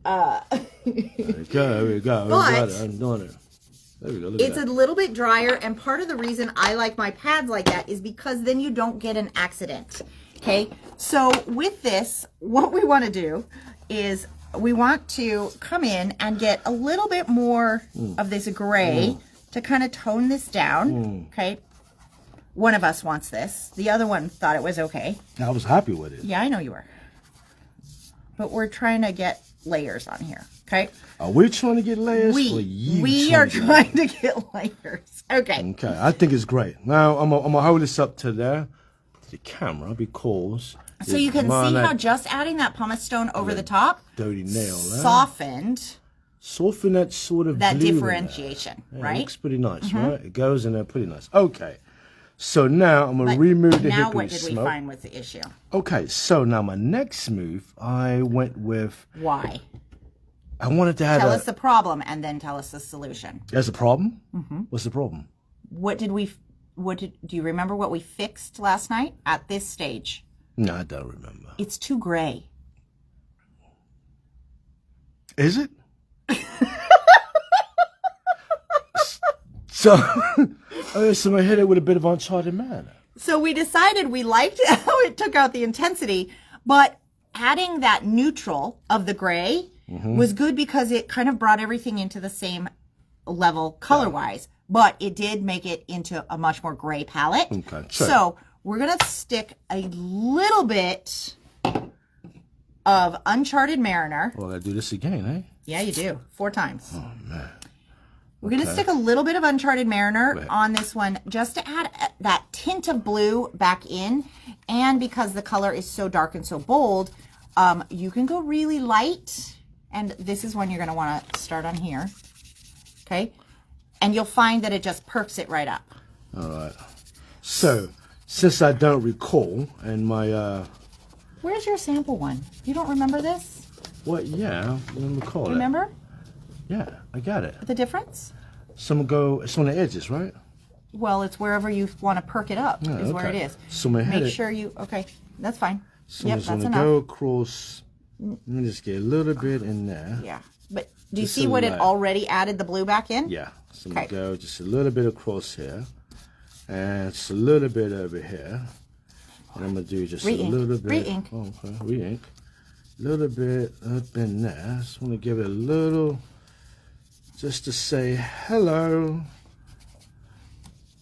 There we go. There we go. But- I got it. I'm doing it. There we go. Look it's at a that. little bit drier, and part of the reason I like my pads like that is because then you don't get an accident. Okay, so with this, what we want to do is we want to come in and get a little bit more of this gray to kind of tone this down. Okay, one of us wants this. The other one thought it was okay. I was happy with it. Yeah, I know you were. But we're trying to get layers on here. Okay. Are we trying to get layers? or you We are to get trying to get layers. Okay. Okay, I think it's great. Now I'm gonna hold this up to the camera because So you can see how just adding that pumice stone over the top dirty nail there. softened Soften that sort of that blue in there. differentiation, Yeah, It right? looks pretty nice, right? It goes in there pretty nice. Okay, so now I'm gonna But remove the now hickory what did we smoke. find was the issue? Okay, so now my next move, I went with. Why? I wanted to have Tell us the problem and then tell us the solution. There's a problem. What's the problem? Do you remember what we fixed last night at this stage? No, I don't remember. It's too gray. Is it? So I hit it with a bit of Uncharted Manor. So we decided we liked how it took out the intensity, but adding that neutral of the gray was good because it kind of brought everything into the same level color-wise, but it did make it into a much more gray palette. Okay, So we're going to stick a little bit of Uncharted Mariner. Oh, I gotta do this again, eh? Yeah, you do. 4 times. Oh, man. We're going to stick a little bit of Uncharted Mariner on this one just to add that tint of blue back in. And because the color is so dark and so bold, you can go really light. And this is when you're going to want to start on here. Okay? And you'll find that it just perks it right up. All right. So, since I don't recall, and my... Where's your sample one? You don't remember this? What? Yeah, I don't recall it. Remember Yeah, I got it. the difference? Some go, it's on the edges, right? Well, it's wherever you want to perk it up Yeah, is where it okay. is. So I'm gonna hit Make it. sure you, okay, that's fine. So Yep, I'm just that's gonna enough. go across. Let me just get a little bit in there. Yeah, but do you Just see a what it light. already added the blue back in? Yeah. So I'm Okay. gonna go just a little bit across here. And just a little bit over here. And I'm gonna do just Re-ink. a little bit. Re-ink. Oh, okay. Re-ink. A little bit up in there. Just wanna give it a little, just to say hello.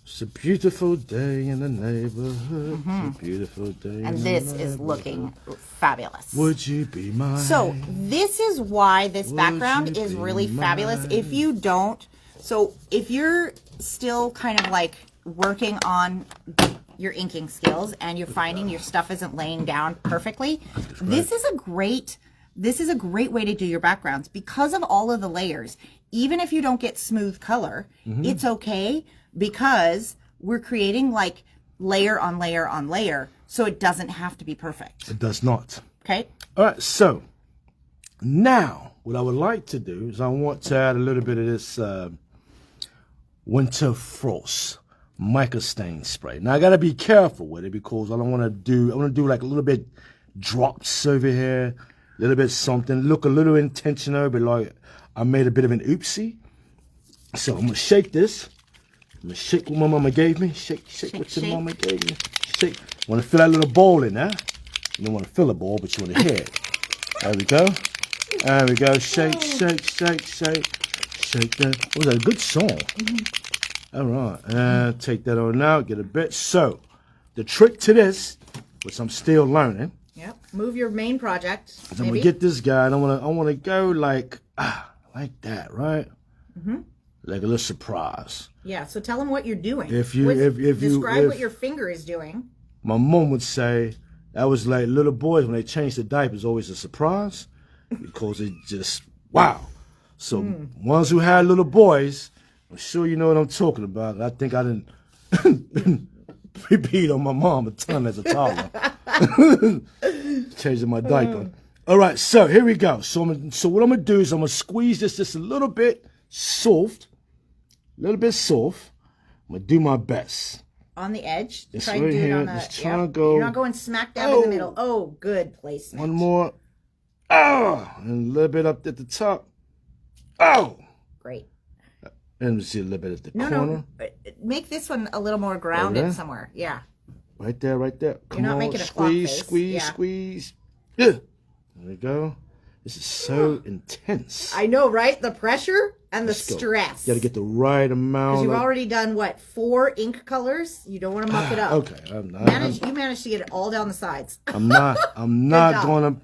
It's a beautiful day in the neighborhood. It's a beautiful day. And in this the is neighborhood. looking fabulous. Would you be mine? So this is why this Would background you is be really fabulous. mine? If you don't, so if you're still kind of like working on your inking skills and you're finding your stuff isn't laying down perfectly, this is a great way to do your backgrounds because of all of the layers. Even if you don't get smooth color, it's okay because we're creating like layer on layer on layer, so it doesn't have to be perfect. It does not. Okay? All right, so now what I would like to do is I want to add a little bit of this Winter Frost mica stain spray. Now I got to be careful with it because I want to do like a little bit drops over here, a little bit something, look a little intentional, but like I made a bit of an oopsie. So I'm going to shake this. I'm going to shake what my mama gave me. Shake what your shake. mama gave me. Shake. Want to fill that little ball in there. You don't want to fill a ball, but you want to hit it. There we go. There we go. Shake, shake, shake, shake. Shake that. Oh, that's a good song. All right. Take that on out. Get a bit. So, the trick to this, which I'm still learning, Yep. Move your main project. is I'm going to get this guy, and I want to go like that, right? Like a little surprise. Yeah. So tell them what you're doing. If you- if you- describe if- what your finger is doing. My mom would say that was like little boys when they change the diapers, always a surprise because it just wow. So ones who had little boys, I'm sure you know what I'm talking about. I think I didn't repeat on my mom a ton as a toddler, changing my diaper. All right, so here we go. So what I'm gonna do is I'm gonna squeeze this just a little bit soft, I'm gonna do my best. On the edge. It's Try and right do it here. on the. Just trying to go- You're not going smack dab in the middle. Oh, good placement. One more. Oh, and a little bit up at the top. Oh, Great. and we see a little bit at the No, corner. no. Make this one a little more grounded there? somewhere. Yeah. Right there, right there. Come not on, making a clock squeeze, face. squeeze, Yeah. squeeze. Yeah. There we go. This is so intense. I know, right? The pressure and the Let's go. stress. Got to get the right amount. You've of- already done what? 4 ink colors. You don't want to muck it up. Okay, I'm not. You managed to get it all down the sides. I'm not. I'm not job. gonna.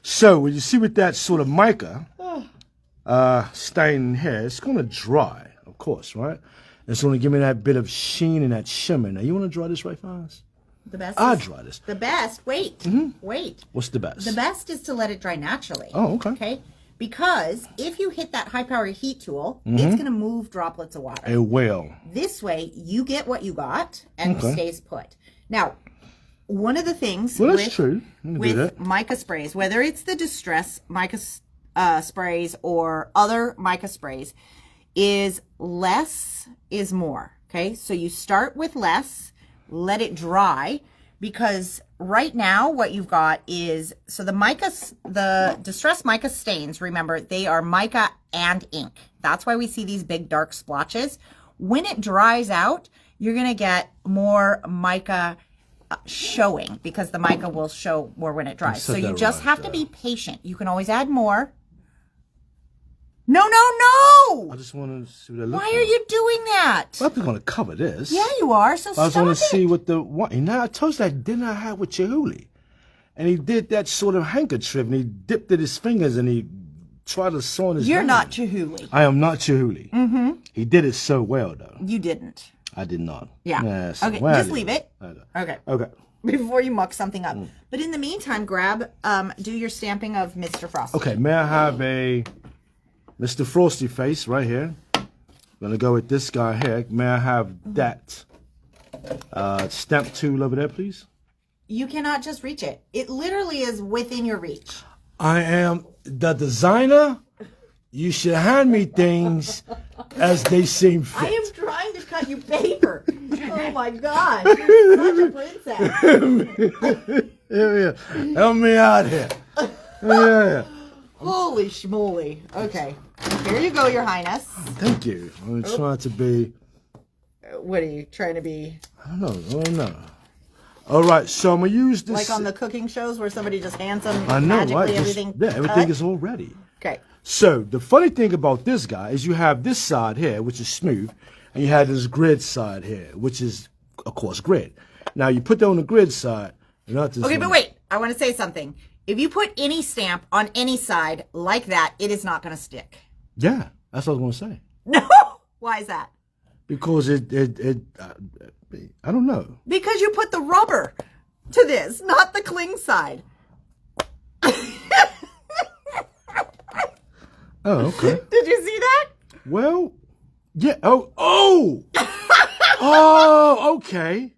So when you see with that sort of mica stain here, it's gonna dry, of course, right? It's gonna give me that bit of sheen and that shimmer. Now you want to dry this right fast? The best. I is- dry this. The best. Wait. Wait. What's the best? The best is to let it dry naturally. Oh, okay. Okay. Because if you hit that high power heat tool, it's going to move droplets of water. A whale. This way, you get what you got and Okay. it stays put. Now, one of the things Well, that's with, true. You can do with that. mica sprays, whether it's the Distress mica sprays or other mica sprays, is less is more. Okay, so you start with less, let it dry, because right now what you've got is, so the Distress mica stains, remember, they are mica and ink. That's why we see these big dark splotches. When it dries out, you're going to get more mica showing because the mica will show more when it dries. So said you that just right have to there. be patient. You can always add more. No, no, no! I just want to see what it looks Why are you doing that? I'm just gonna cover this. Yeah, you are. So I just stop want to it. see what the what. You know, I told you that dinner I had with Chihuly, and he did that sort of handkerchief, and he dipped in his fingers, and he tried to sew on his You're name. not Chihuly. I am not Chihuly. Mm-hmm. He did it so well, though. You didn't. I did not. Yeah. so Okay, well, just leave it. Okay. Okay. Before you muck something up. But in the meantime, do your stamping of Mr. Frosty. Okay, may I have a Mr. Frosty face right here? I'm going to go with this guy here. May I have that stamp tool over there, please? You cannot just reach it. It literally is within your reach. I am the designer. You should hand me things as they seem fit. I am trying to cut you paper. Oh my God. You're such a princess. Yeah. Help me out here. Yeah. Holy schmoly. Okay. Here you go, Your Highness. Thank you. I'm trying to be, What are you trying to be? I don't know. All right, so I'm going to use this. Like on the cooking shows where somebody just hands them I know, magically right? everything? Yeah, everything cut? is all ready. Okay. So the funny thing about this guy is you have this side here, which is smooth, and you have this grid side here, which is, of course, grid. Now you put that on the grid side, and not this Okay, one. but wait. I want to say something. If you put any stamp on any side like that, it is not going to stick. Yeah, that's what I was going to say. No. Why is that? Because I don't know. Because you put the rubber to this, not the cling side. Oh, okay. Did you see that? Well, yeah. Oh, okay.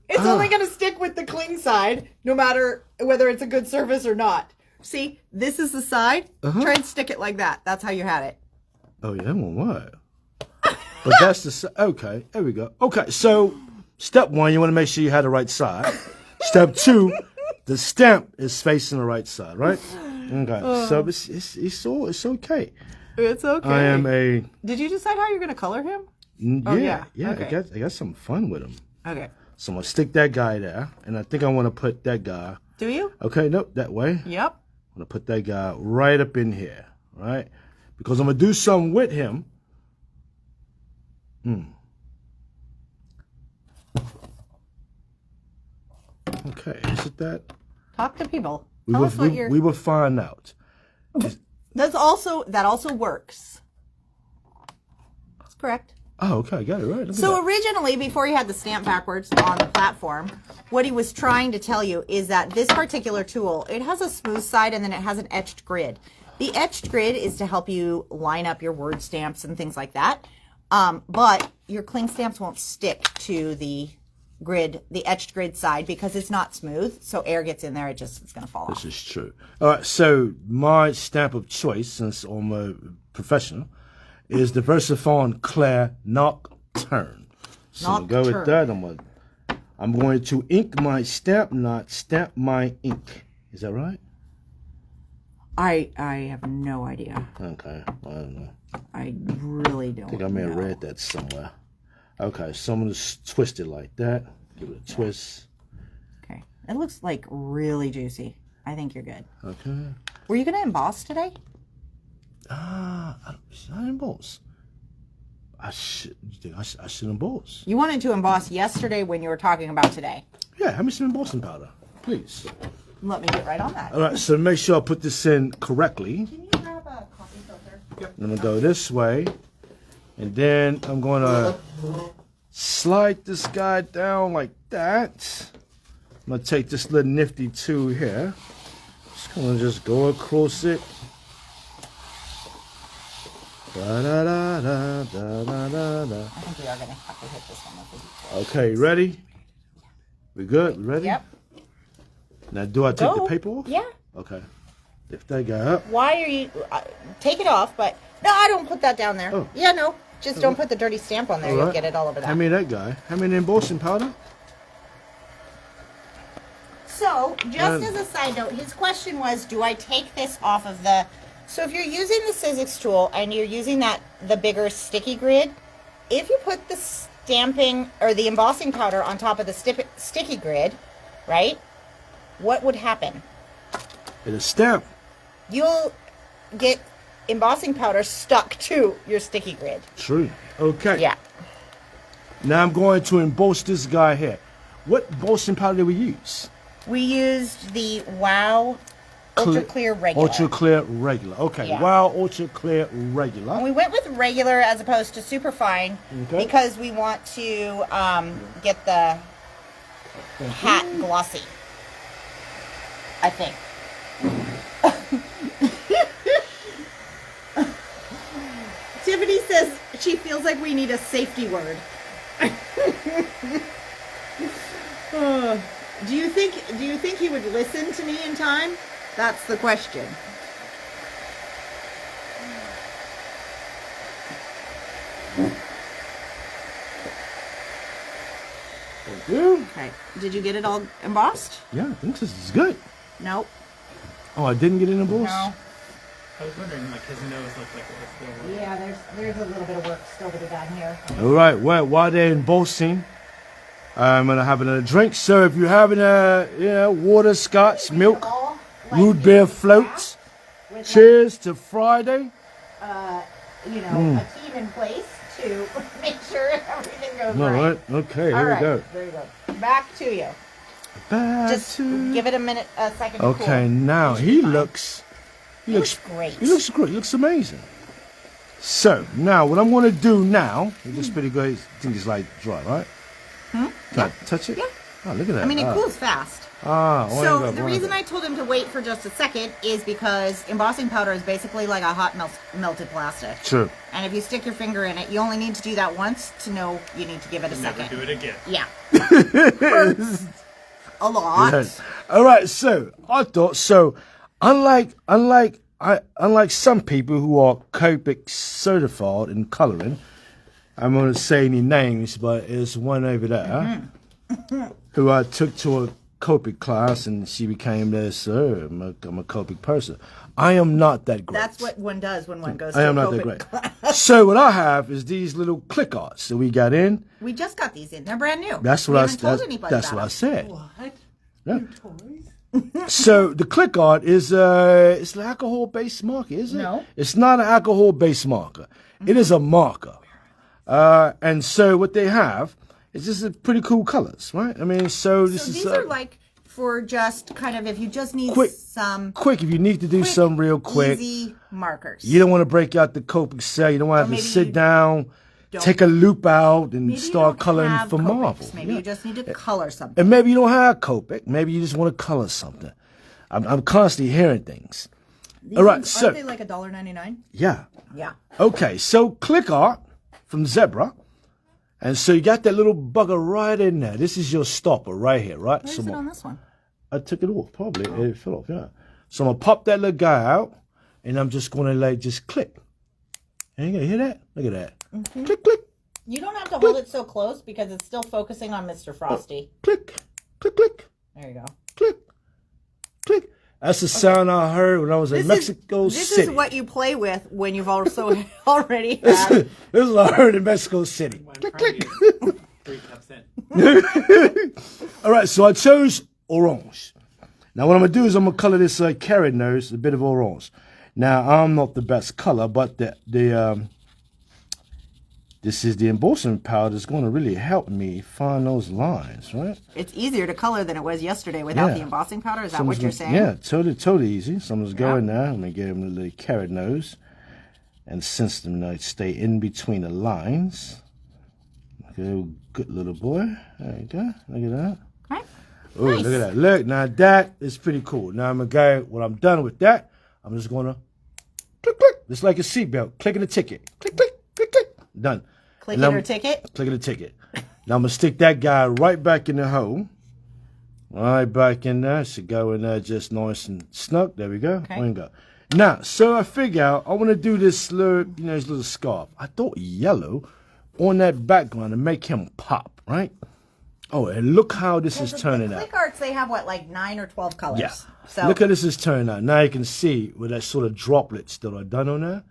It's only going to stick with the cling side, no matter whether it's a good surface or not. See, this is the side. Try and stick it like that. That's how you had it. Oh, yeah, that won't work. But that's okay, there we go. Okay, so step one, you want to make sure you have the right side. Step two, the stamp is facing the right side, right? Okay, so it's okay. It's okay. I am a, Did you decide how you're going to color him? yeah, okay. I got some fun with him. Okay. So I'm going to stick that guy there, and I think I want to put that guy, Do you? okay, nope, that way. Yep. I'm going to put that guy right up in here, right? Because I'm going to do something with him. Okay, is it that? Talk to people. Tell us what you're... We will find out. That also works. That's correct. Oh, okay, I got it right. Look at So that. originally, before he had the stamp backwards on the platform, what he was trying to tell you is that this particular tool, it has a smooth side and then it has an etched grid. The etched grid is to help you line up your word stamps and things like that. But your cling stamps won't stick to the grid, the etched grid side, because it's not smooth. So air gets in there, it's going to fall off. This is true. All right, so my stamp of choice, since I'm a professional, is the Versafon Claire Nocturne. So I'm gonna go with that. I'm going to ink my stamp, not stamp my ink. Is that right? I have no idea. Okay, I don't know. I really don't I think I may have know. read that somewhere. Okay, so I'm gonna twist it like that. Give it a twist. Okay. It looks like really juicy. I think you're good. Okay. Were you going to emboss today? I didn't emboss. I should emboss. You wanted to emboss yesterday when you were talking about today. Yeah, have me some embossing powder, please. Let me get right on that. All right, so make sure I put this in correctly. Can you grab a coffee filter? I'm gonna go this way, and then I'm gonna slide this guy down like that. I'm gonna take this little nifty tool here. Just go across it. Da, da, da, da, da, da, da. I think we are going to have to hit this one with the Okay, ready? We good? We ready? Yep. Now, do I take the Go. paper off? Yeah. Okay. Lift that guy up. Why are you... take it off, but... No, I don't put that down there. Oh. Yeah, no. Just don't put the dirty stamp on there. All You'll right. get it all over that. Hand me that guy. Hand me the embossing powder. So, just as a side note, his question was, do I take this off of the... So if you're using the Sizzix tool and you're using the bigger sticky grid, if you put the stamping or the embossing powder on top of the sticky grid, right, what would happen? It'll stamp. You'll get embossing powder stuck to your sticky grid. True. Okay. Yeah. Now I'm going to emboss this guy here. What embossing powder did we use? We used the Wow Ultra Clear Regular. Ultra Clear Regular. Okay, Yeah. Wow Ultra Clear Regular. And we went with regular as opposed to Superfine Okay. because we want to get the hat glossy. I think. Tiffany says she feels like we need a safety word. Do you think he would listen to me in time? That's the question. Thank you. Okay. Did you get it all embossed? Yeah, I think this is good. Nope. Oh, I didn't get it in the boss? No. I was wondering, like, his nose looked like it was still working. Yeah, there's a little bit of work still to be done here. All right, well, while they're embossing, I'm going to have another drink. So if you're having water, scotch, milk, root beer floats, cheers to Friday. A team in place to make sure everything goes All right. right, okay, All here right, we go. there you go. Back to you. Back Just to... give it a second to Okay, cool. now he looks... He looks great. He looks great. He looks amazing. So now, what I'm going to do now, it looks pretty good. I think it's like dry, right? Can I touch it? Yeah. Oh, look at that. I mean, it cools fast. So the reason I told him to wait for just a second is because embossing powder is basically like a hot melted plastic. True. And if you stick your finger in it, you only need to do that once to know you need to give it a Never second. do it again. Yeah. Hurts a lot. Yes. All right. So I thought so. Unlike some people who are Copic certified in coloring, I'm going to say any names, but there's one over there who I took to a Copic class, and she became this. I'm a Copic person. I am not that great. That's what one does when one goes I to am a not that Copic great. class. So what I have is these little click arts that we got in. We just got these in. They're brand new. That's We what haven't told anybody that's about what I them. said. What? Yeah. New toys? So the click art is it's an alcohol based marker, isn't it? No. It's not an alcohol based marker. It is a marker. And so what they have is just pretty cool colors, right? I mean, so this So is these are like for just kind of if you just need Quick. some quick if you need to do something real quick. easy markers. You don't want to break out the Copic cell. You don't want to have maybe to sit you down, don't- take a loop out, and Maybe you start don't coloring have for Copics. Marvel. Maybe Yeah. you just need to color something. And maybe you don't have Copic. Maybe you just want to color something. I'm constantly hearing things. These All right, ones, so aren't they like $1.99? yeah. Yeah. Okay, so click art from Zebra. And so you got that little bugger right in there. This is your stopper right here, right? Where's So it on this one? I took it off, probably. It fell off, yeah. So I'm going to pop that little guy out, and I'm just going to like just click. And you hear that? Look at that. Click, click, You don't have to hold it so close because it's still focusing on Mr. Frosty. click, click, click, There you go. click, click. That's the sound I heard when I was in Mexico This City. is what you play with when you've also already had. This is what I heard in Mexico City. When Click, Friday click. is 3 cups in. All right, so I chose orange. Now what I'm gonna do is I'm gonna color this carrot nose a bit of orange. Now I'm not the best color, but this is the embossing powder that's going to really help me find those lines, right? It's easier to color than it was yesterday without Yeah. the embossing powder. Is that Someone's what you're gonna- saying? Yeah, totally easy. So I'm just going there. I'm gonna give him a little carrot nose, and since them stay in between the lines. Okay, good little boy. There you go. Look at that. Okay. Oh, Nice. look at that. Look, now that is pretty cool. Now I'm going to go, when I'm done with that, I'm just going to click, click. Just like a seatbelt. Clicking the ticket. Click, click, click, click. Done. Click And it I'm or ticket. Clicking the ticket. Now I'm going to stick that guy right back in the hole. Right back in there. Should go in there just nice and snug. There we go. Okay. There we go. Now, so I figure out I want to do this little, this little scarf. I thought yellow on that background to make him pop, right? Oh, and look how this is turning out. Click arts, they have what, like 9 or 12 colors. Yeah. So Look how this is turning out. Now you can see with that sort of droplets that are done on there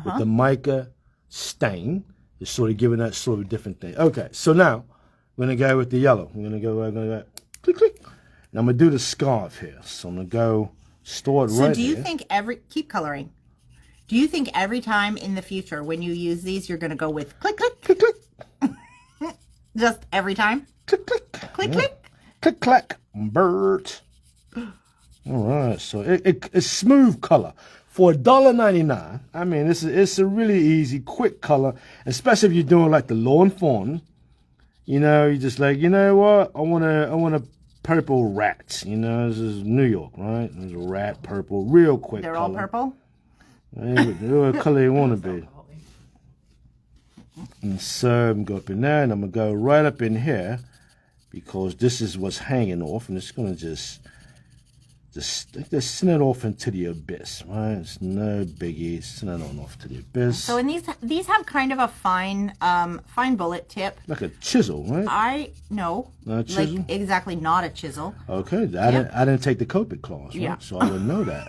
with the mica stain. It's sort of giving that sort of different thing. Okay, so now we're going to go with the yellow. I'm going to go click, click. And I'm going to do the scarf here. So I'm going to go store it So right do you here. think keep coloring. Do you think every time in the future when you use these, you're going to go with click, click, Click, click, just every time? click, click. Click, Yeah. click. Click, clack, bird. All right, so it's smooth color for $1.99. I mean, it's a really easy, quick color, especially if you're doing like the lawn fawn. You know, you just like, you know what? I want a purple rat. You know, this is New York, right? There's a rat, purple, real quick. They're color. all purple? They're what color you want to be. And so I'm going to go up in there, and I'm going to go right up in here because this is what's hanging off, and it's going to just send it off into the abyss, right? It's no biggie. Send it on off to the abyss. So in these have kind of a fine bullet tip. Like a chisel, right? No. Not a chisel? Like exactly not a chisel. Okay, I didn't take the Copic clause, right? Yeah. So I wouldn't know that.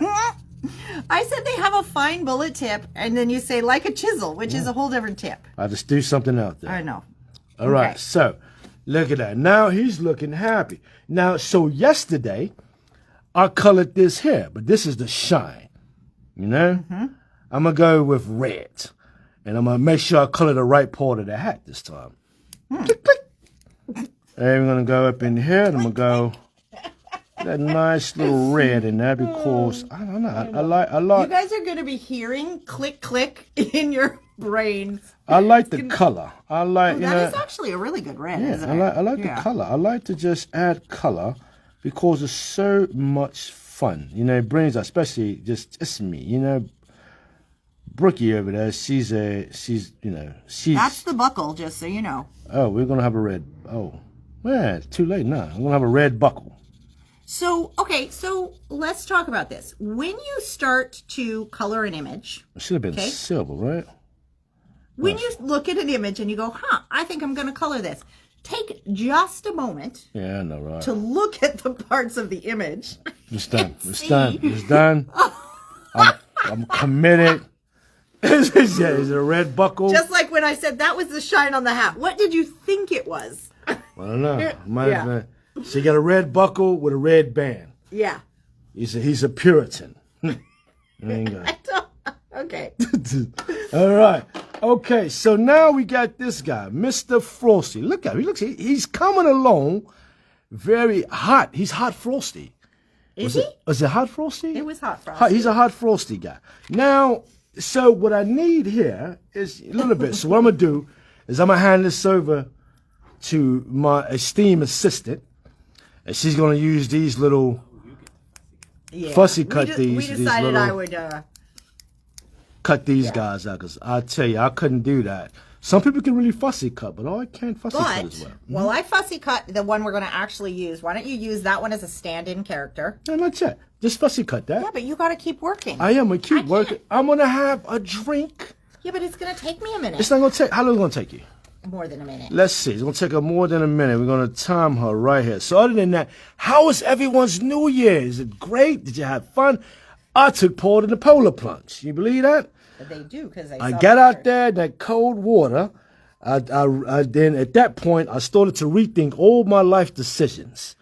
I said they have a fine bullet tip, and then you say like a chisel, which is a whole different tip. I just do something out there. I know. All right, Okay. so look at that. Now he's looking happy. Now, so yesterday I colored this here, but this is the shine. You know, I'm gonna go with red, and I'm gonna make sure I color the right part of the hat this time. Click, click. And we're gonna go up in here, and I'm gonna go that nice little red in there because I don't know. I You like guys are going to be hearing click click in your brains. I like the color. I like That is actually a really good red, isn't it? I like the color. I like to just add color because it's so much fun. You know, it brings, especially just me. You know, Brookie over there. She's That's the buckle, just so you know. Oh, we're gonna have a red. Oh, man, it's too late now. I'm gonna have a red buckle. So, okay, so let's talk about this. When you start to color an image, It should have been Okay. silver, right? when you look at an image and you go, I think I'm going to color this, take just a moment Yeah, I know, right? to look at the parts of the image. It's done. It's see. done. It's done. I'm committed. Is it a red buckle? Just like when I said that was the shine on the hat. What did you think it was? I don't know. Might have Yeah. been. So you got a red buckle with a red band. Yeah. He's a Puritan. There you go. Okay. All right. Okay, so now we got this guy, Mr. Frosty. Look at him. He's coming along very hot. He's hot Frosty. Is he? Is it hot Frosty? It was hot frosty. He's a hot Frosty guy. Now, so what I need here is a little bit. So what I'm going to do is I'm going to hand this over to my esteemed assistant. And she's going to use these little Yeah. fussy cut We these decided little, I would. cut these guys out because I tell you, I couldn't do that. Some people can really fussy cut, but I can't fussy cut as But well. while I fussy cut the one we're going to actually use, why don't you use that one as a stand-in character? And that's it. Just fussy cut that. Yeah, but you got to keep working. I am going to keep can't. working. I'm going to have a drink. Yeah, but it's going to take me a minute. It's not going to take, how long is it going to take you? More than a minute. Let's see. It's going to take her more than a minute. We're going to time her right here. So other than that, how was everyone's New Year? Is it great? Did you have fun? I took part in the polar plunge. You believe that? But they do because I got out there in that cold water. I then at that point, I started to rethink all my life decisions.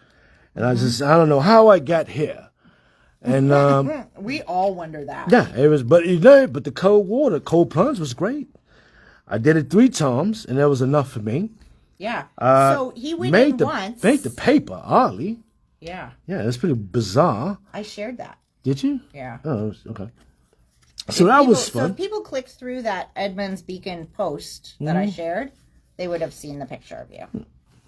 And I don't know how I got here. And We all wonder that. yeah, it was, but the cold plunge was great. I did it 3 times, and that was enough for me. Yeah. So he went in once. Made the paper, Ollie. Yeah. Yeah, that's pretty bizarre. I shared that. Did you? Yeah. Oh, okay. So that was So fun. if people clicked through that Edmonds Beacon post that I shared, they would have seen the picture of you.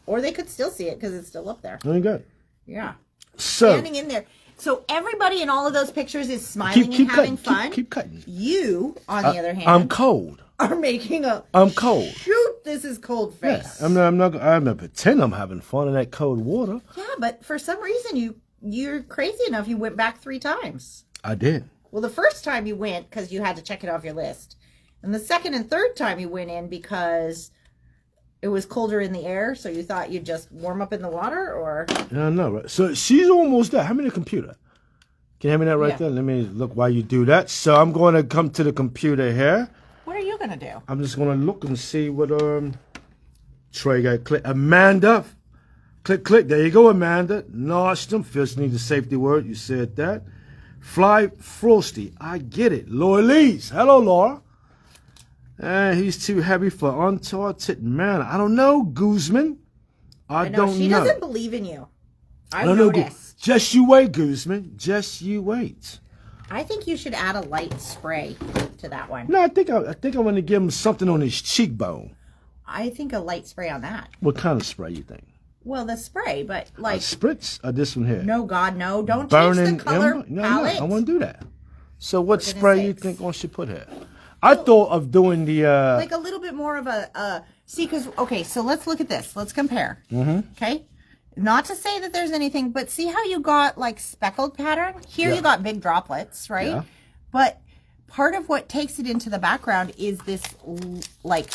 Or they could still see it because it's still up there. Very good. Yeah. So Standing in there. So everybody in all of those pictures is smiling and having fun. Keep cutting. You, on the other hand, I'm cold. are making a I'm cold. shoot, this is cold Yeah, face. I'm not gonna pretend I'm having fun in that cold water. Yeah, but for some reason you're crazy enough you went back 3 times. I did. Well, the first time you went because you had to check it off your list. And the second and third time you went in because it was colder in the air, so you thought you'd just warm up in the water, or Yeah, I know, right? So she's almost there. Hand me the computer. Can you hand me that right Yeah. there? Let me look while you do that. So I'm going to come to the computer here. what are you gonna do? I'm just going to look and see what Trey got. Click Amanda. Click. There you go, Amanda. Nostrum. First need the safety word. You said that. Fly Frosty. I get it. Laura Lees. Hello, Laura. He's too heavy for uncharted man. I don't know, Guzman. I I know don't she know. doesn't believe in you. I've No, noticed. just you wait, Guzman. Just you wait. I think you should add a light spray to that one. No, I think I want to give him something on his cheekbone. I think a light spray on that. What kind of spray you think? Well, the spray, but A like, spritz or this one here? no, God, no. Don't Burning change the color ember? No, palette. I want to do that. So what For goodness spray you sakes. think I should put here? I thought of doing the Like a little bit more of see, because, okay, so let's look at this. Let's compare. Mm-hmm. Okay? Not to say that there's anything, but see how you got like speckled pattern? Here you got big droplets, right? Yeah. But part of what takes it into the background is this, like,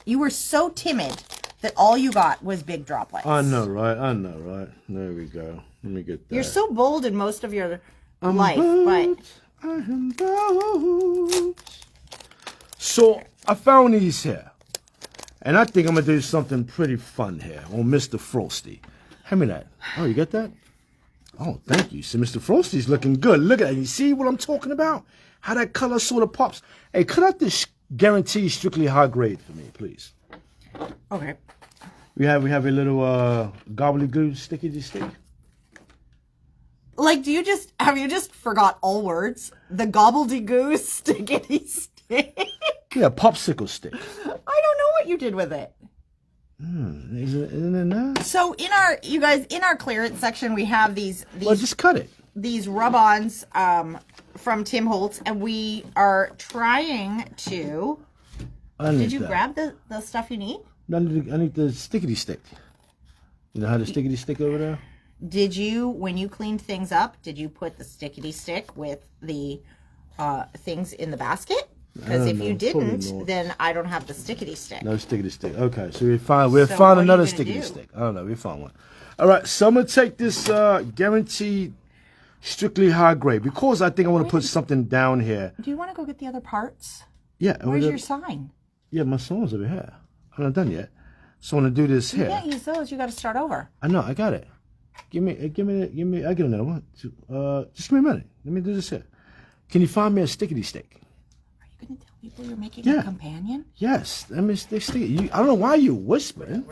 you were so timid that all you got was big droplets. I know, right? There we go. Let me get that. You're so bold in most of your life, but I am bold. So I found these here. And I think I'm going to do something pretty fun here on Mr. Frosty. Hand me that. Oh, you get that? Oh, thank you. So Mr. Frosty's looking good. Look at that. You see what I'm talking about? How that color sort of pops. Hey, cut out this guarantee strictly high grade for me, please. okay. We have a little gobbledygook sticky stick. Like, have you just forgot all words? The gobbledygook stickety stick. Yeah, popsicle stick. I don't know what you did with it. Isn't it nice? So in our clearance section, we have these Well, just cut it. these rub-ons from Tim Holtz, and we are trying to. Did you grab the stuff you need? I need the stickety stick. You know how the stickety stick over there? Did you, when you cleaned things up, did you put the stickety stick with the things in the basket? Because if you didn't, then I don't have the stickety stick. No stickety stick. Okay, so we'll find what are another you gonna stickety do? stick. I don't know. We found one. All right, so I'm gonna take this guaranteed strictly high grade because I think I want to put something down here. Do you want to go get the other parts? Yeah. Where's your sign? Yeah, my song's over here. I'm not done yet. So I'm gonna do this You here. can't use those. You got to start over. I know. I got it. Give me. I get another one. Just give me a minute. Let me do this here. Can you find me a stickety stick? Are you going to tell people you're making Yeah. a companion? Yes. Let me stick. I don't know why you're whispering.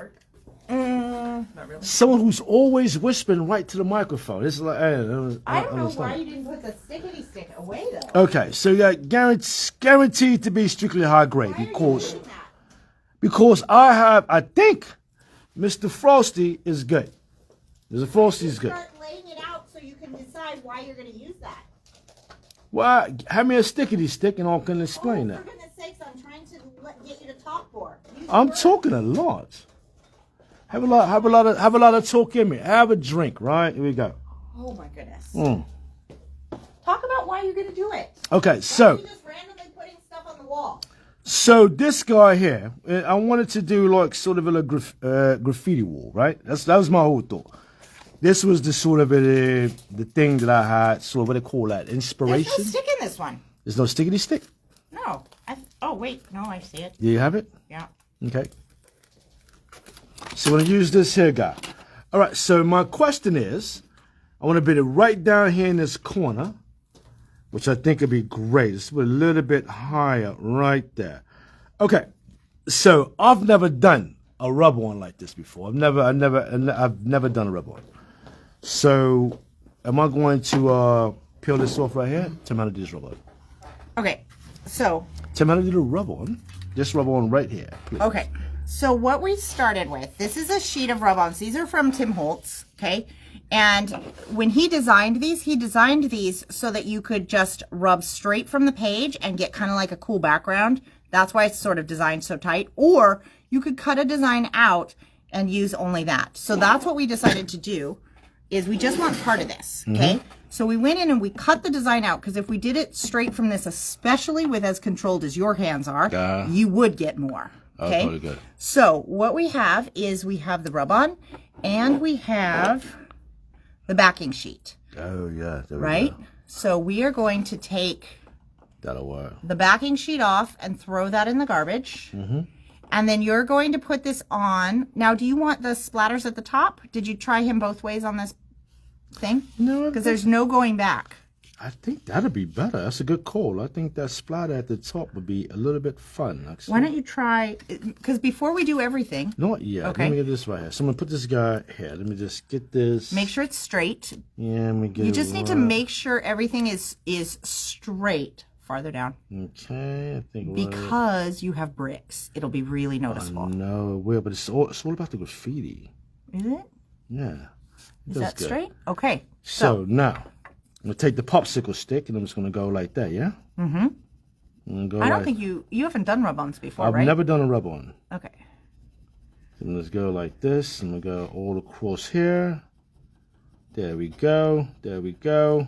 Not really. Someone who's always whispering right to the microphone. It's like I don't know understand. why you didn't put the stickety stick away though. Okay, so yeah, guaranteed to be strictly high grade because I think Mr. Frosty is good. Mr. Frosty is good. Start laying it out so you can decide why you're going to use that. Well, have me a stickety stick and I can explain For that. goodness sakes, I'm trying to get you to talk more. Use I'm words. talking a lot. Have a lot of talk in me. Have a drink, right? Here we go. Oh my goodness. Mm. Talk about why you're going to do it. Okay, so You're just randomly putting stuff on the wall. So this guy here, I wanted to do like sort of a little graffiti wall, right? That was my whole thought. This was the sort of the thing that I had, sort of what they call that, There's inspiration. no stick in this one. There's no stickety stick. No. Oh wait, no, I see it. Do you have it? Yeah. Okay. So I'm going to use this here guy. All right, so my question is, I want to put it right down here in this corner, which I think would be great. Just put a little bit higher right there. Okay, so I've never done a rub-on like this before. I've never done a rub-on. So am I going to peel this off right here? Tell me how to do this rub-on. Okay. So, Tell me how to do the rub-on. Just rub-on right here, please. okay. So what we started with, this is a sheet of rub-ons. These are from Tim Holtz, okay? And when he designed these so that you could just rub straight from the page and get kind of like a cool background. That's why it's sort of designed so tight. Or you could cut a design out and use only that. So that's what we decided to do, is we just want part of this, okay? So we went in and we cut the design out, because if we did it straight from this, especially with as controlled as your hands are, you would get more, okay? Totally good. So what we have is we have the rub-on and we have the backing sheet, Oh, yeah. There we right? go. So we are going to take That'll work. the backing sheet off and throw that in the garbage. And then you're going to put this on. Now, do you want the splatters at the top? Did you try him both ways on this thing? No, Because there's no going back. I think that'd be better. That's a good call. I think that splatter at the top would be a little bit fun. Actually. Why don't you try, because before we do everything. Not yet. Okay. Let me get this right here. So I'm going to put this guy here. Let me just get this. Make sure it's straight. Yeah, let me get You it just need to right. make sure everything is straight. Farther down. Okay, I think Because you have bricks. It'll be really noticeable. no, it will, but it's all about the graffiti. Is it? Yeah. Is That's that good. straight? Okay. So now, I'm going to take the popsicle stick and I'm just going to go like that, yeah? Mm-hmm. I don't think you haven't done rub-ons before, I've right? never done a rub on. Okay. So let's go like this, and we'll go all across here. There we go. There we go.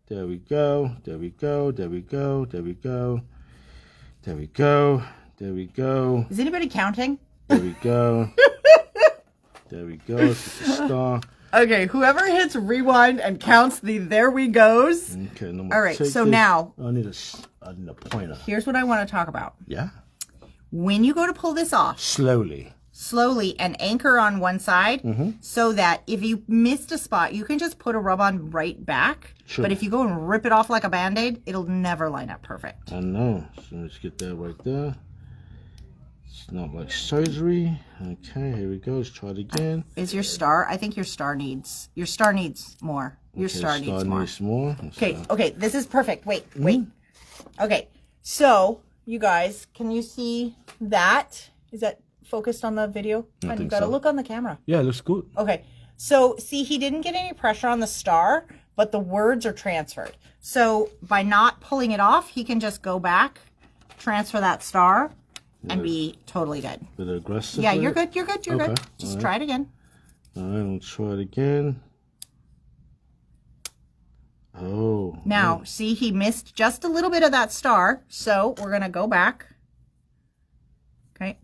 There we go. There we go. There we go. There we go. There we go. There we go. Is anybody counting? There we go. There we go. It's the star. Okay, whoever hits rewind and counts the there we goes. Okay. All All right, so now I need a pointer. here's what I want to talk about. Yeah. When you go to pull this off, Slowly. slowly and anchor on one side so that if you missed a spot, you can just put a rub-on right back. Sure. But if you go and rip it off like a Band-Aid, it'll never line up perfect. I know. So let's get that right there. It's not like surgery. Okay, here we go. Let's try it again. Is your star? I think your star needs more. Your star needs more. Needs more. Okay, this is perfect. Wait. Okay, so you guys, can you see that? Is that focused on the video? I You think gotta so. look on the camera. Yeah, it looks good. Okay, so see, he didn't get any pressure on the star, but the words are transferred. So by not pulling it off, he can just go back, transfer that star, and be totally good. Bit aggressive. Yeah, with you're it. good. You're good. You're good. Okay, Just all try it again. All right, we'll try it again. Oh. Now, see, he missed just a little bit of that star, so we're gonna go back. Okay,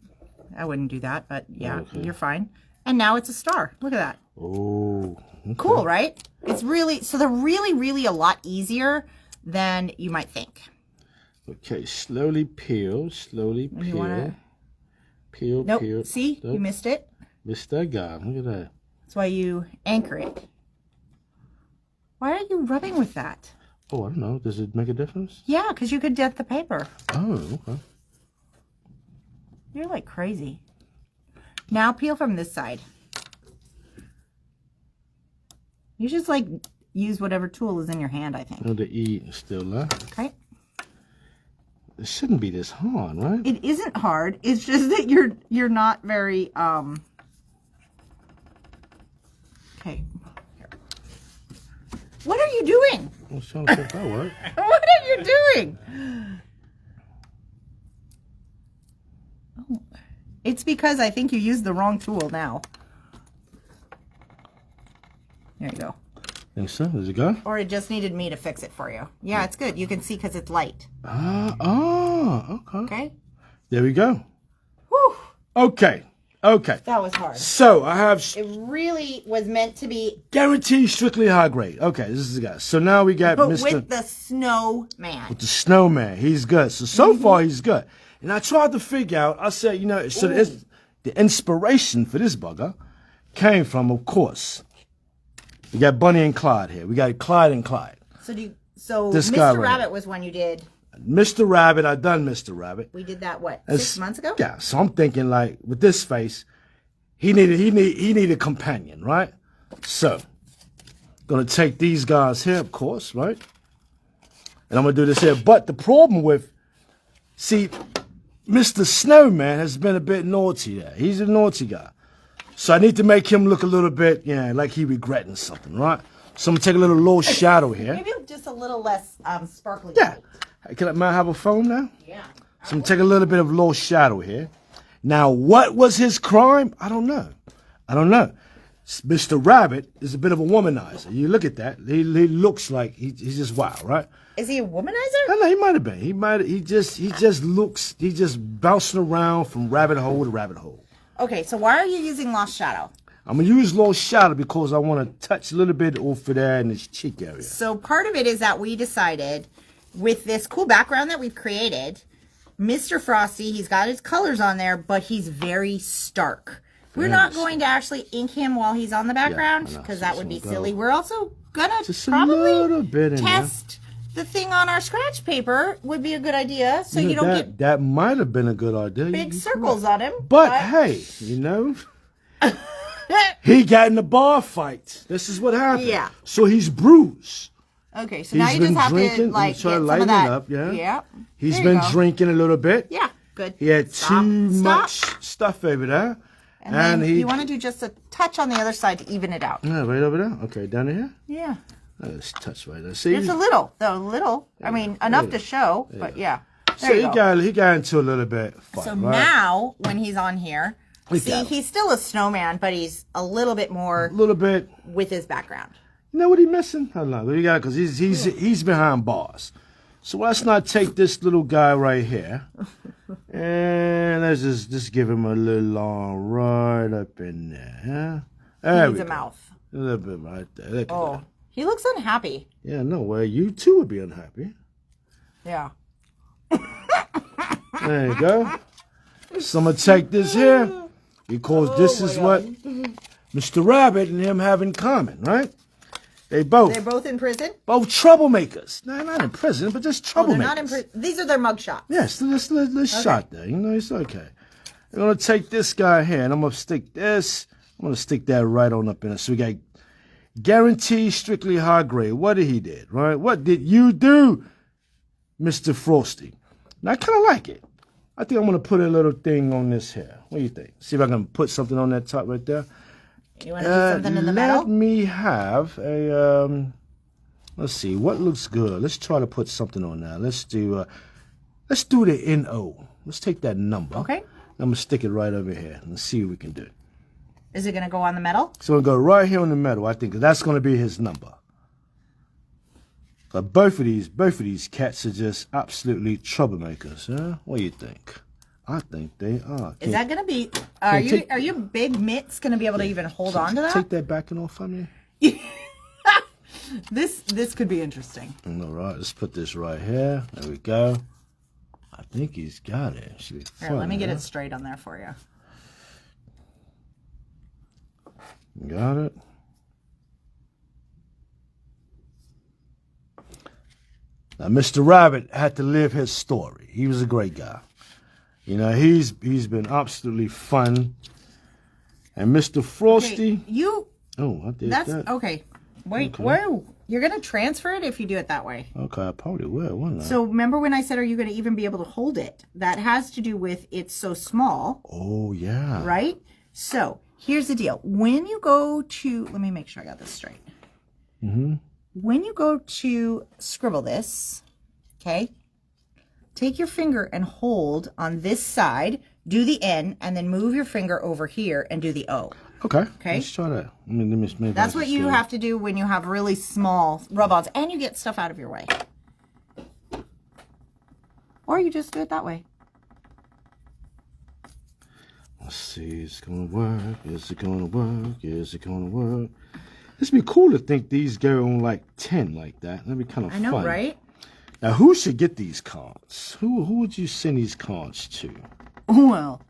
I wouldn't do that, but yeah, Okay. you're fine. And now it's a star. Look at that. Oh. Okay. Cool, right? It's really, so they're really, really a lot easier than you might think. Okay, slowly peel. Slowly peel. You wanna- Peel, Nope. peel. See, you missed it. Missed that guy. Look at that. That's why you anchor it. Why are you rubbing with that? Oh, I don't know. Does it make a difference? Yeah, because you could dent the paper. Oh, okay. You're like crazy. Now peel from this side. You just like use whatever tool is in your hand, I think. Oh, the E is still there. Okay. It shouldn't be this hard, right? It isn't hard. It's just that you're not very Okay. Here. What are you doing? I was trying to see if that worked. What are you doing? Oh, it's because I think you used the wrong tool now. There you go. Think so? Does it go? Or it just needed me to fix it for you. Yeah, it's good. You can see because it's light. Okay. Okay? There we go. Whew. Okay. That was hard. So I have It really was meant to be guaranteed strictly high grade. Okay, this is the guy. So now we got but Mr. with the snowman. the Snowman. He's good. So far he's good. And I tried to figure out. I said, so the inspiration for this bugger came from, of course. We got Bunny and Clyde here. We got Clyde and Clyde. So This guy Mr. right Rabbit here. was one you did. Mr. Rabbit, I done Mr. Rabbit. We did that what? It's- 6 months ago? Yeah, so I'm thinking like with this face, he needed a companion, right? So, gonna take these guys here, of course, right? And I'm gonna do this here. But the problem with, see, Mr. Snowman has been a bit naughty there. He's a naughty guy. So I need to make him look a little bit, like he regretting something, right? So I'm gonna take a little low shadow here. Maybe just a little less sparkly. Yeah. May I have a phone now? Yeah. So I'm gonna take a little bit of low shadow here. Now, what was his crime? I don't know. Mr. Rabbit is a bit of a womanizer. You look at that. He looks like he's just wild, right? Is he a womanizer? I know he might have been. He just bouncing around from rabbit hole to rabbit hole. Okay, so why are you using Lost Shadow? I'm gonna use low shadow because I want to touch a little bit off of there in his cheek area. So part of it is that we decided with this cool background that we've created, Mr. Frosty, he's got his colors on there, but he's very stark. We're not going to actually ink him while he's on the background I know. because So that would be we'll go silly. We're also gonna just a little probably bit in there. test the thing on our scratch paper. Would be a good idea, so you don't get that might have been a good idea. big circles on him. But hey, you know, he got in the bar fight. This is what happened. Yeah. So he's bruised. Okay, so now He's you just been have drinking. to like He's trying get to some of lighten it that. up, yeah. Yeah. He's There you been go. drinking a little bit. Yeah. Good. He had Stop. too Stop. much stuff over there. And then he. you want to do just a touch on the other side to even it out. Yeah, right over there. Okay, down here. Yeah. Let's touch right there. See, Just a little, though. Little. I mean, enough to show, but yeah. so There he you go. got into a little bit of fight, So right? now, when he's on here, We see, got him. he's still a snowman, but he's a little bit more a little bit. with his background. You know what he missing? Hold on, we got because he's behind bars. So let's not take this little guy right here, and let's just give him a little long right up in there. Huh? There He we needs a go. mouth. A little bit right there. Look at Oh, that. he looks unhappy. Yeah, no way. You too would be unhappy. Yeah. There you go. So I'm gonna take this here because this is what Mr. Rabbit and him have in common, right? They both They're both in prison? both troublemakers. No, not in prison, but just Oh, troublemakers. they're not in prison. These are their mug shots. Yes, let's shot there. You know, it's okay. I'm gonna take this guy here, and I'm gonna stick this. I'm gonna stick that right on up in it. So we got guaranteed strictly high grade. What did he did, right? What did you do, Mr. Frosty? Now I kind of like it. I think I'm gonna put a little thing on this here. What do you think? See if I can put something on that top right there. You want to do something in the Let middle? me have a let's see what looks good. Let's try to put something on there. Let's do the NO. Let's take that number. Okay. I'm gonna stick it right over here and see what we can do. Is it going to go on the metal? So we'll go right here in the middle. I think that's gonna be his number. But both of these cats are just absolutely troublemakers. Huh? What do you think? I think they are. Is that going to be... Are take- you big mitts going to be able to even hold on to that? Take that backing off of me. This could be interesting. All right, let's put this right here. There we go. I think he's got it. Should be Here, fun, let me get huh? it straight on there for you. Got it. Now, Mr. Rabbit had to live his story. He was a great guy. You know, he's been absolutely fun. And Mr. Frosty, Okay, you... oh, I did That's... that. Okay. Wait, Okay. whoa. You're going to transfer it if you do it that way. Okay, I probably will, wouldn't I? So remember when I said, are you going to even be able to hold it? That has to do with it's so small, Oh, yeah. right? So here's the deal. When you go to... Let me make sure I got this straight. Mm-hmm. When you go to scribble this, okay, take your finger and hold on this side, do the N, and then move your finger over here and do the O. Okay. Okay. Let's try that. Let me maybe That's I what can you show have to do when you have really small rub-ons, and you get stuff out of your way. Or you just do it that way. Let's see, it's gonna work. Is it gonna work? Is it gonna work? It'd be cool to think these go on like 10 like that. That'd be kind of I know, fun. right? Now, who should get these cards? Who would you send these cards to? Well,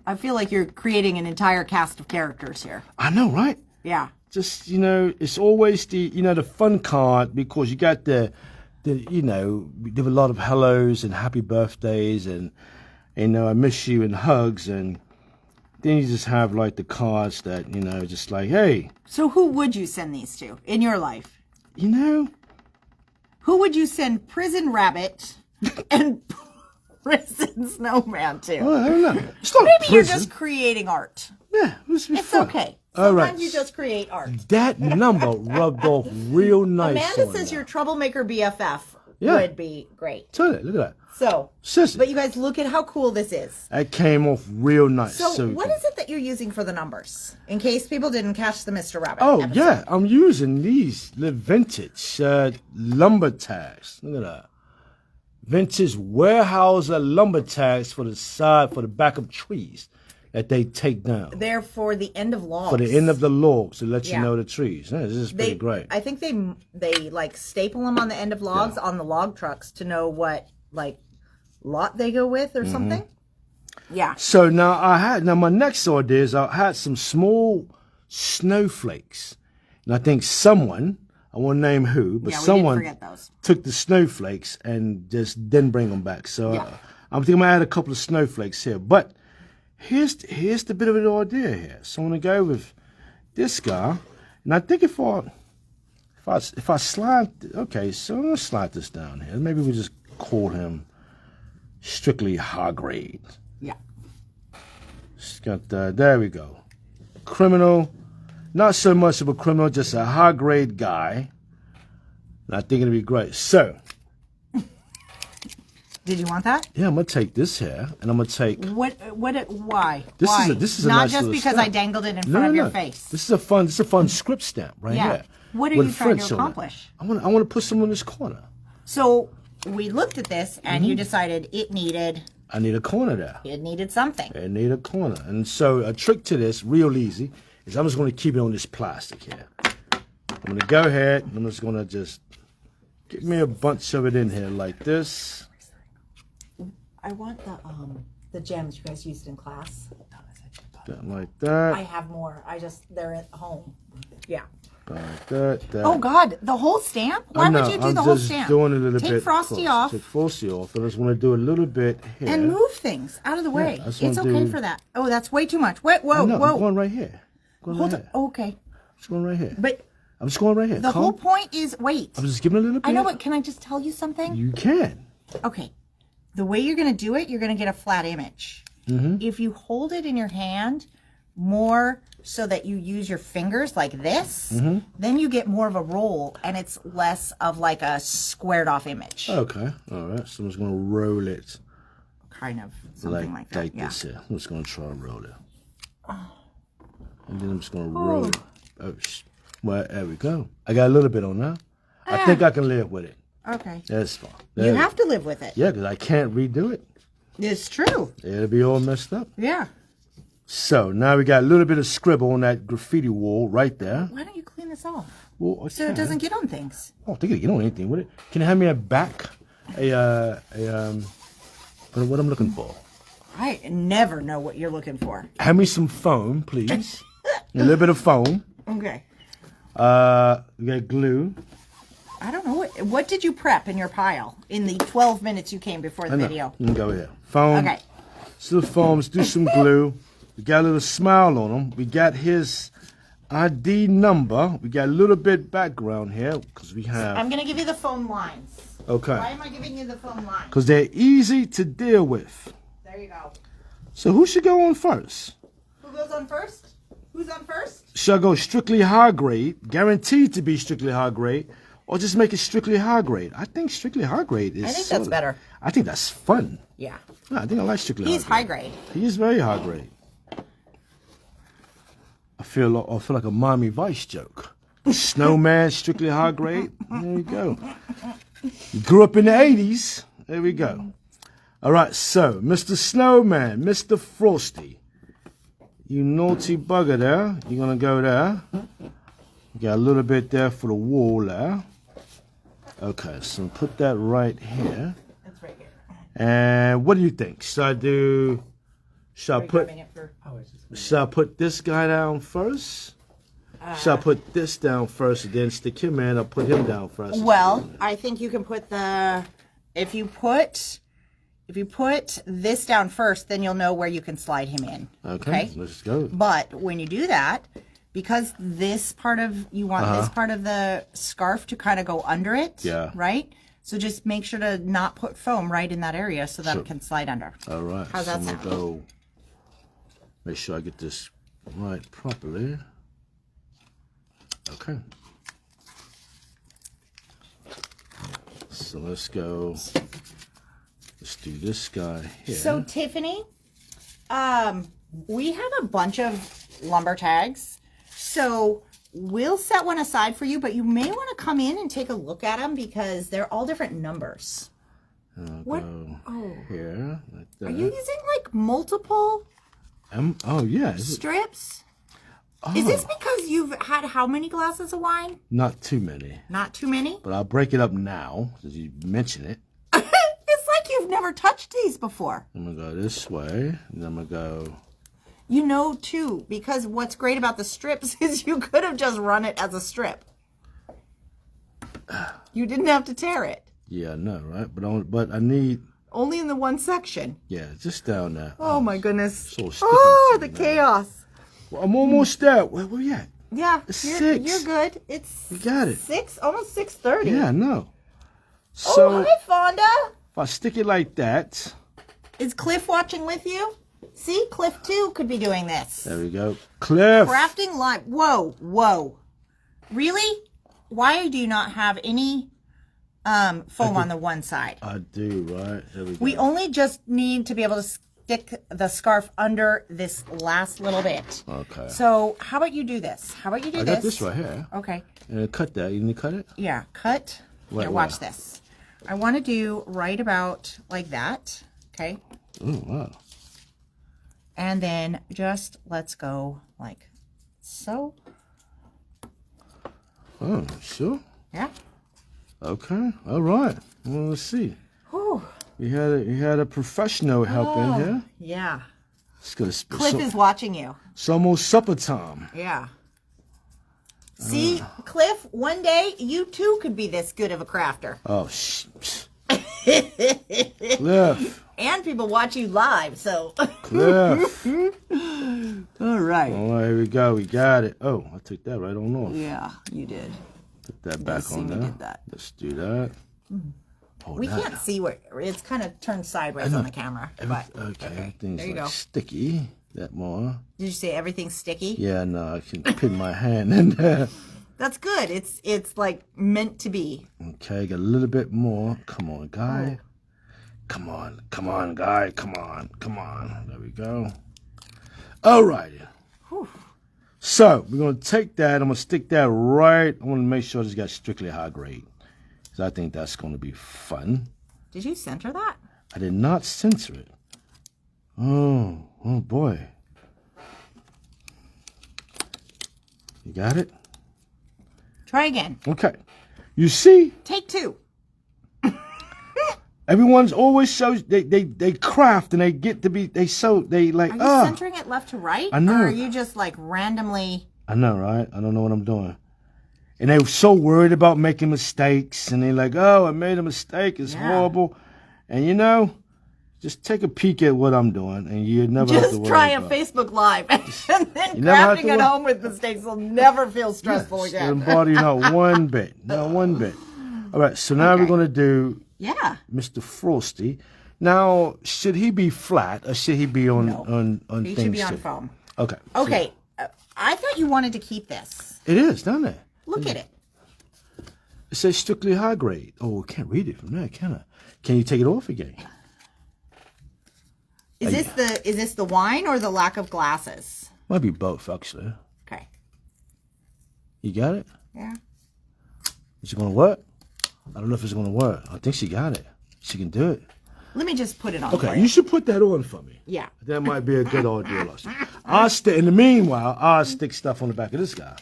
I feel like you're creating an entire cast of characters here. I know, right? Yeah. Just, you know, it's always the fun card because you got the you know, we give a lot of hellos and happy birthdays and, you know, I miss you and hugs, and then you just have like the cards that, you know, just like, hey, So who would you send these to in your life? you know, Who would you send Prison Rabbit and Prison Snowman to? well, I don't know. It's not Maybe you're prison. just creating art. Yeah, it's It's fun. okay. All Sometimes right. you just create art. That number rubbed off real nice. Amanda on says her. your troublemaker BFF Yeah. would be great. Tell it, look at that. So, Sissy. but you guys look at how cool this is. That came off real nice. So, what is it that you're using for the numbers? In case people didn't catch the Mr. Rabbit. Oh, episode. yeah. I'm using these vintage lumber tags. Look at that. Vintage Weyerhaeuser lumber tags for the back of trees that they take down. They're for the end of logs. For the end of the logs to let you Yeah. know the trees. Yeah, this is pretty great. I think they like staple them on the end of logs on the log trucks to know what like lot they go with or Mm-hmm. something. Yeah. So now my next idea is I had some small snowflakes, and I think someone, I won't name who, but Yeah, we someone didn't forget those. took the snowflakes and just didn't bring them back. So I'm thinking I might add a couple of snowflakes here. But here's the bit of an idea here. So I'm gonna go with this guy, and I think if I slide, okay, so I'm gonna slide this down here. Maybe we just call him Strictly High Grade. Yeah. Just got there we go. Criminal, not so much of a criminal, just a high grade guy. And I think it'll be great. So, Did you want that? yeah, I'm gonna take this here, and I'm gonna take. Why? This Why? is a Not nice just little because stamp. I dangled it in No, front of no, your no. face. This is a fun script stamp right Yeah. here. What are with you trying to French on it. accomplish? I want to put some in this corner. So we looked at this, and Mm-hmm. you decided it needed I need a corner there. something. I need a corner. And so a trick to this, real easy, is I'm just going to keep it on this plastic here. I'm going to go ahead and I'm just going to just get me a bunch of it in here like this. I want the gems you guys used in class. Like I that. have more. They're at home. Yeah. Like that. Oh God, the whole stamp? Why would you do I'm the whole just stamp? doing a little Take bit. Frosty close. off Take Frosty off. And I just want to do a little bit here. and move things out of the way. I just It's wanna okay do- for that. Oh, that's way too much. Wait, whoa, No, I'm whoa. going right here. Going Hold right on. here. Okay. Just going right here. But I'm just going right here. the Calm. whole point is wait. I'm just giving a little bit. I know, but can I just tell you something? You can. Okay. The way you're going to do it, you're going to get a flat image. Mm-hmm. If you hold it in your hand more so that you use your fingers like this, Mm-hmm. then you get more of a roll and it's less of like a squared off image. Okay. All right. So I'm just going to roll it. Kind of. Something like that. Yeah. this here. I'm just going to try and roll it. And then I'm just going to roll it. Oh, well, there we go. I got a little bit on there. I think I can live with it. Okay. That's fine. You have to live with it. Yeah, because I can't redo it. It's true. It'll be all messed up. Yeah. So now we got a little bit of scribble on that graffiti wall right there. Why don't you clean this off Well, so it doesn't get on things? I don't think it get on anything with it. Can you hand me a back? What I'm looking for? I never know what you're looking for. Hand me some foam, please. A little bit of foam. Okay. We got glue. I don't know. What did you prep in your pile in the 12 minutes you came before the I know. video? You can go here. Foam. Okay. So the foams, do some glue. We got a little smile on him. We got his ID number. We got a little bit background here because we have. I'm going to give you the phone lines. Why Okay. am I giving you the phone lines? Because they're easy to deal with. There you go. So who should go on first? Who goes on first? Who's on first? Should I go strictly high grade, guaranteed to be strictly high grade, or just make it strictly high grade? I think strictly high grade is. I think that's better. I think that's fun. Yeah. Yeah, I think I like strictly He's high high grade. grade. He is very high grade. I feel like a Miami Vice joke. Snowman, strictly high grade. There you go. You grew up in the 80s. There we go. All right, so Mr. Snowman, Mr. Frosty, you naughty bugger there. You're gonna go there. You got a little bit there for the wall there. Okay, so put that right here. That's right here. And what do you think? Should I put this guy down first? Should I put this down first and then stick him in, or put him down first? Well, I think you can put if you put this down first, then you'll know where you can slide him in. Okay, let's go. But when you do that, because this part of this part of the scarf to kind of go under it, Yeah. right? So just make sure to not put foam right in that area so that it can slide under. All right. How's that so I'm sound? gonna go. Make sure I get this right properly. Okay. So let's go. Let's do this guy here. So Tiffany, we have a bunch of lumber tags. So we'll set one aside for you, but you may want to come in and take a look at them because they're all different numbers. What? Go Oh, here. Like that. are you using like multiple Oh yeah. Is it- strips? Is this because you've had how many glasses of wine? Not too many, Not too many? but I'll break it up now since you mention it. It's like you've you've never touched these before. I'm gonna go this way, and then I'm gonna go. You know, too, because what's great about the strips is you could have just run it as a strip. You didn't have to tear it. Yeah, I know, right? But I need. Only in the one section. Yeah, just down there. Oh my goodness. So sticky Oh, to the me, chaos. Well, I'm almost there. Where you at? Yeah, It's you're 6. you're good. It's You got it. 6, almost 6:30. Yeah, I know. Oh, So hi, Fonda. if I stick it like that, Is Cliff watching with you? See, Cliff too could be doing this. there we go. Cliff. Crafting live. Whoa, whoa. Really? Why do you not have any foam on the one side? I do, right? There we go. We only just need to be able to stick the scarf under this last little bit. Okay. So how about you do this? How about you do I this? got this right here. Okay. And cut that. You need to cut it? Yeah, cut. Wait, Here, watch where? this. I want to do right about like that. Okay. Oh, wow. And then just let's go like so. Oh, sure. Yeah. Okay. All right. Well, let's see. Whew. You had a professional help in here. Yeah. It's gonna Cliff is watching you. it's almost supper time. Yeah. See, Cliff, one day you too could be this good of a crafter. Oh, Cliff. And people watch you live, so. Cliff. All right. All right, here we go. We got it. Oh, I took that right on off. Yeah, you did. Put that back see on we there. did that. Let's do that. Oh, We that. can't see where it's kind of turned sideways on the camera. But Okay, everything's there you like go. sticky. That more. Did you say everything's sticky? Yeah, no, I can pin my hand in there. That's good. It's like meant to be. Okay, got a little bit more. Come on, guy. Come on, guy. Come on. There we go. All right. So we're gonna take that. I'm gonna stick that right. I want to make sure this got strictly high grade, because I think that's gonna be fun. Did you center that? I did not censor it. Oh boy. You got it? Try again. Okay. You see, Take 2. everyone's always so they craft and they get to be they like Are you centering it left to right? I know. Or are you just like randomly? I know, right? I don't know what I'm doing. And they were so worried about making mistakes, and they're like, "Oh, I made a mistake. It's Yeah. horrible." And you know, just take a peek at what I'm doing, and you never have to Just worry try a about. Facebook Live, and then You never have crafting to at worry- home with mistakes will never feel stressful It again. doesn't bother you not one bit, not one bit. All right, so now we're Okay. gonna do Yeah. Mr. Frosty. Now, should he be flat or should he be on on He things should be on too? foam. Okay. Okay. I thought you wanted to keep this. It is, doesn't it? Look at it. It says strictly high grade. Oh, I can't read it from there, can I? Can you take it off again? Is this the wine or the lack of glasses? Might be both, actually. Okay. You got it? Yeah. Is it gonna work? I don't know if it's gonna work. I think she got it. She can do it. Let me just put it on. for Okay, you. you should put that on for me. Yeah. That might be a good idea, Lusty. In the meanwhile, I'll stick stuff on the back of this guy.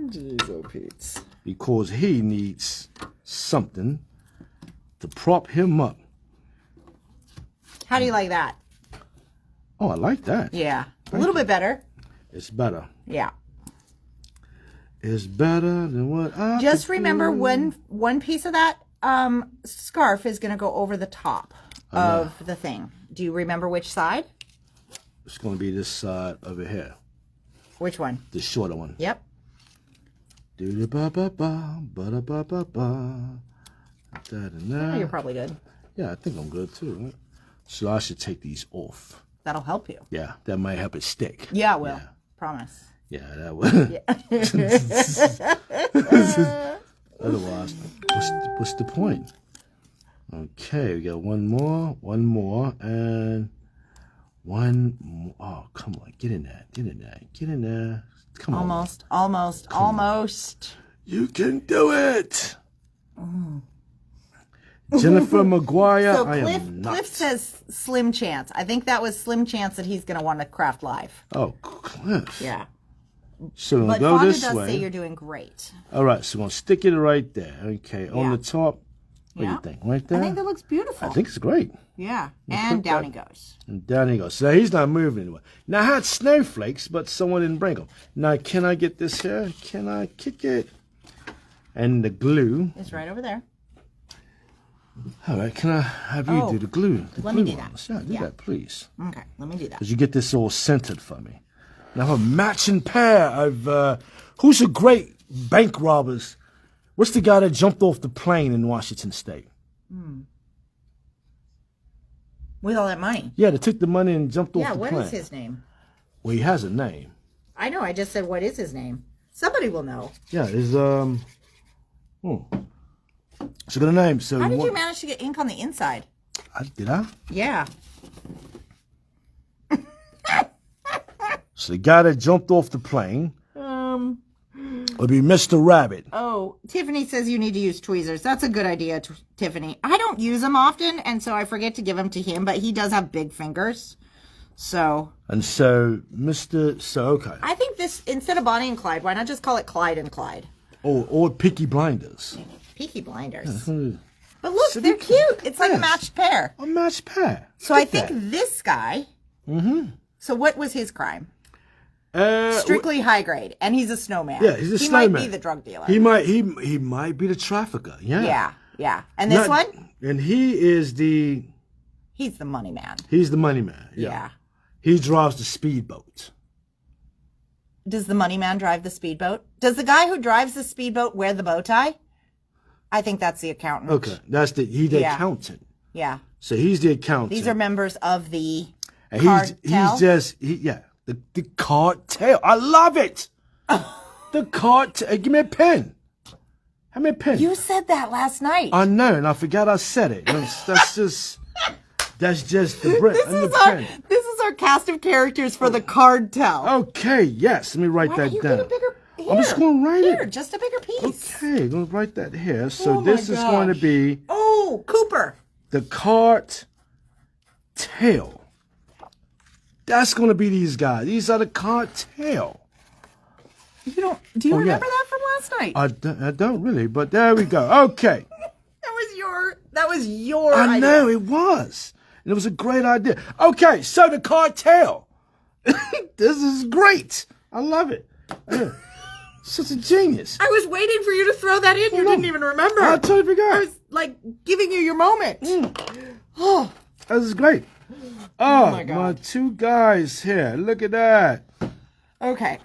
Jeez, oh Pete. Because he needs something to prop him up. How do you like that? Oh, I like that. Yeah. A little bit better. It's better. Yeah. It's better than what I Just could remember do. one piece of that scarf is going to go over the top of the thing. Do you remember which side? It's going to be this side over here. Which one? The shorter one. Yep. Do-da-ba-ba-ba, ba-da-ba-ba-ba. Da-da-da. Oh, you're probably good. Yeah, I think I'm good too, right? So I should take these off. That'll help you. Yeah, that might help it stick. Yeah, it will. Promise. Yeah, that would. Otherwise, what's the point? Okay, we got one more, and one more. Oh, come on, get in there. Come on. Almost. You can do it. Jennifer Maguire, So I Cliff, am not. Cliff says Slim Chance. I think that was Slim Chance that he's going to want to craft live. Oh, Cliff. Yeah. So we're But going to go Fonda this does way. say you're doing great. All right, so we're going to stick it right there. Okay, on Yeah. the top. What do you think? Right there? I think that looks beautiful. I think it's great. Yeah. And down he goes. And down he goes. So he's not moving anywhere. Now I had snowflakes, but someone didn't bring them. Now can I get this here? Can I kick it? And the glue. It's right over there. All right, can I have you do the glue? Let me do that. Yeah, do that, please. Okay, let me do that. Because you get this all centered for me. Now a matching pair of, who's a great bank robbers? What's the guy that jumped off the plane in Washington State? With all that money. Yeah, they took the money and jumped off the plane. Yeah, what is his name? Well, he has a name. I know, I just said what is his name. Somebody will know. Yeah, it's, So got a name. So How did you manage to get ink on the inside? Did I? Yeah. So the guy that jumped off the plane would be Mr. Rabbit. Oh, Tiffany says you need to use tweezers. That's a good idea, Tiffany. I don't use them often, and so I forget to give them to him, but he does have big fingers. So. And so, okay. I think this, instead of Bonnie and Clyde, why not just call it Clyde and Clyde? Or Peaky Blinders. Peaky Blinders. Yeah. But look, they're cute. It's like a matched pair. A matched pair. So I think this guy. So what was his crime? Strictly high grade, and he's a snowman. Yeah, he's a snowman. snowman. He might be the drug dealer. He might be the trafficker. Yeah. Yeah. And this one? And he is the. He's the money man. He's the money man. Yeah. He drives the speedboat. Does the money man drive the speedboat? Does the guy who drives the speedboat wear the bow tie? I think that's the accountant. Okay, he's the accountant. Yeah. So he's the accountant. These are members of the and cartel. The cartel. I love it. The cartel. Give me a pen. Have me a pen. You said that last night. I know, and I forgot I said it. That's just the Brit. This is our cast of characters for the cartel. Okay, yes. Let me write that you down. Get a bigger, here, I'm just going to write here, it. just a bigger piece. Okay, I'm going to write that here. So Oh this my is going to gosh. be Oh, Cooper. the cartel. That's going to be these guys. These are the cartel. Do you remember that from last night? I don't really, but there we go. Okay. That was your I idea. know, it was. And it was a great idea. Okay, so the cartel. This is great. I love it. Yeah. Such a genius. I was waiting for you to throw that in. You didn't even remember. I totally forgot. I was like giving you your moment. Oh, This is great. Oh, my God. my two guys here. Look at that. okay.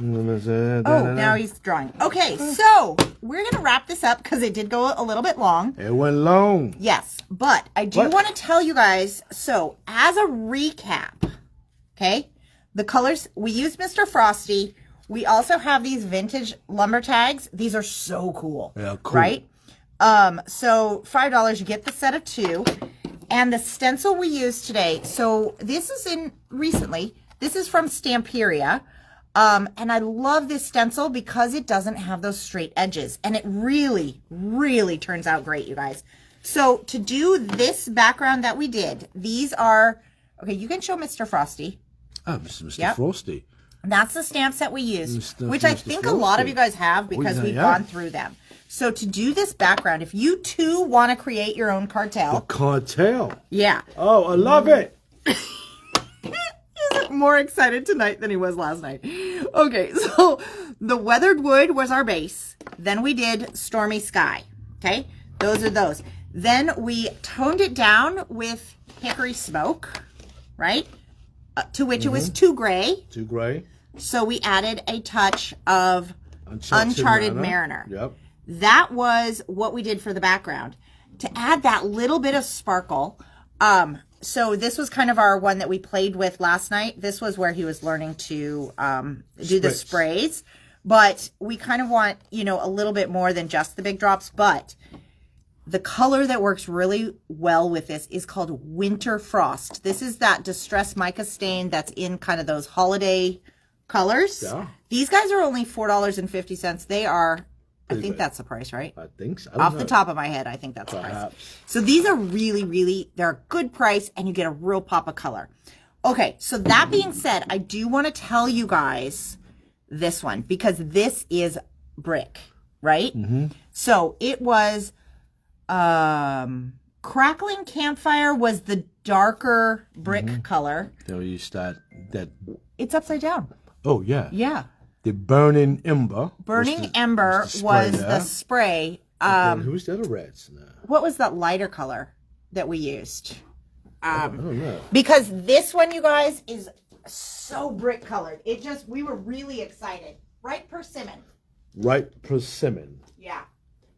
Oh, Oh, now he's drawing. Okay, so we're going to wrap this up because it did go a little bit long. It went long. Yes, but I do What? want to tell you guys, so as a recap, okay, the colors, we used Mr. Frosty. We also have these vintage lumber tags. These are so cool. Yeah, cool. Right? So $5, you get the set of 2. And the stencil we used today, so this is this is from Stamperia. And I love this stencil because it doesn't have those straight edges. And it really, really turns out great, you guys. So to do this background that we did, these are, okay, you can show Mr. Frosty. Oh, Mr. Yep. Frosty. That's the stamps that we used, Mr. which I Mr. think a lot of Frosty. you guys have because yeah, we've yeah. gone through them. So to do this background, if you too want to create your own cartel, Cartel. yeah. Oh, I love it. He's more excited tonight than he was last night. Okay, so the weathered wood was our base. Then we did stormy sky. Okay, those are those. Then we toned it down with hickory smoke, right? To which it was too gray. Too gray. So we added a touch of Uncharted Mariner. Yep. That was what we did for the background. To add that little bit of sparkle, so this was kind of our one that we played with last night. This was where he was learning to do the sprays. But we kind of want, a little bit more than just the big drops. But the color that works really well with this is called Winter Frost. This is that distressed mica stain that's in kind of those holiday colors. Yeah. These guys are only $4.50. They are, I think good. that's the price, right? I think so. Off the top of my head, I think that's the price. Perhaps. So these are really, really, they're a good price and you get a real pop of color. Okay, so that being said, I do want to tell you guys this one because this is brick, right? So it was Crackling Campfire was the darker brick color. They'll use that. It's upside down. Oh yeah. Yeah. The Burning Ember. Burning Ember was the spray. Who's the other reds? No. What was that lighter color that we used? I don't know. Because this one, you guys, is so brick colored. We were really excited. Right, persimmon. Right, persimmon. Yeah.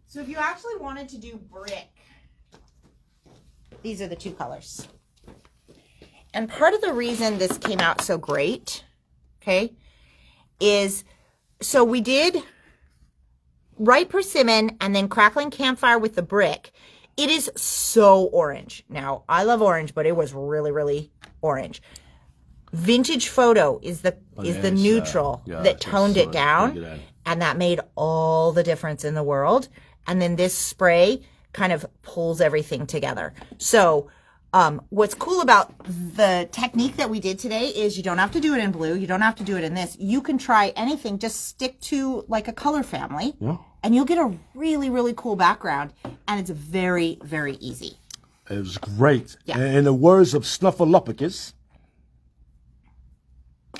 So if you actually wanted to do brick, these are the two colors. And part of the reason this came out so great, okay, is so we did right persimmon and then Crackling Campfire with the brick. It is so orange. Now, I love orange, but it was really, really orange. Vintage Photo is the neutral that toned it down, and that made all the difference in the world. And then this spray kind of pulls everything together. So what's cool about the technique that we did today is you don't have to do it in blue. You don't have to do it in this. You can try anything. Just stick to like a color family, and you'll get a really, really cool background. And it's very, very easy. It was great. Yeah. In the words of Snuffleupagus,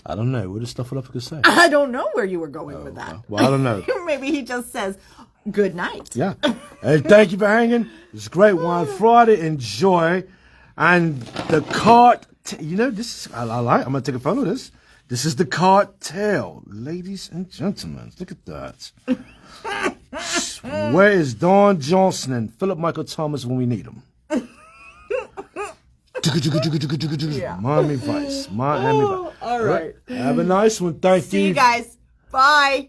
I don't know. What does Snuffleupagus say? I don't know where you were going with that. Well, I don't know. Maybe he just says, good night. Yeah. Hey, thank you for hanging. It's great Wine Friday. Enjoy. And the cart, this is, I like. I'm going to take a photo of this. This is the cartel. Ladies and gentlemen, look at that. Where is Don Johnson and Philip Michael Thomas when we need them? Miami Vice. Miami Vice. All right. Have a nice one. Thank you. See you guys. Bye.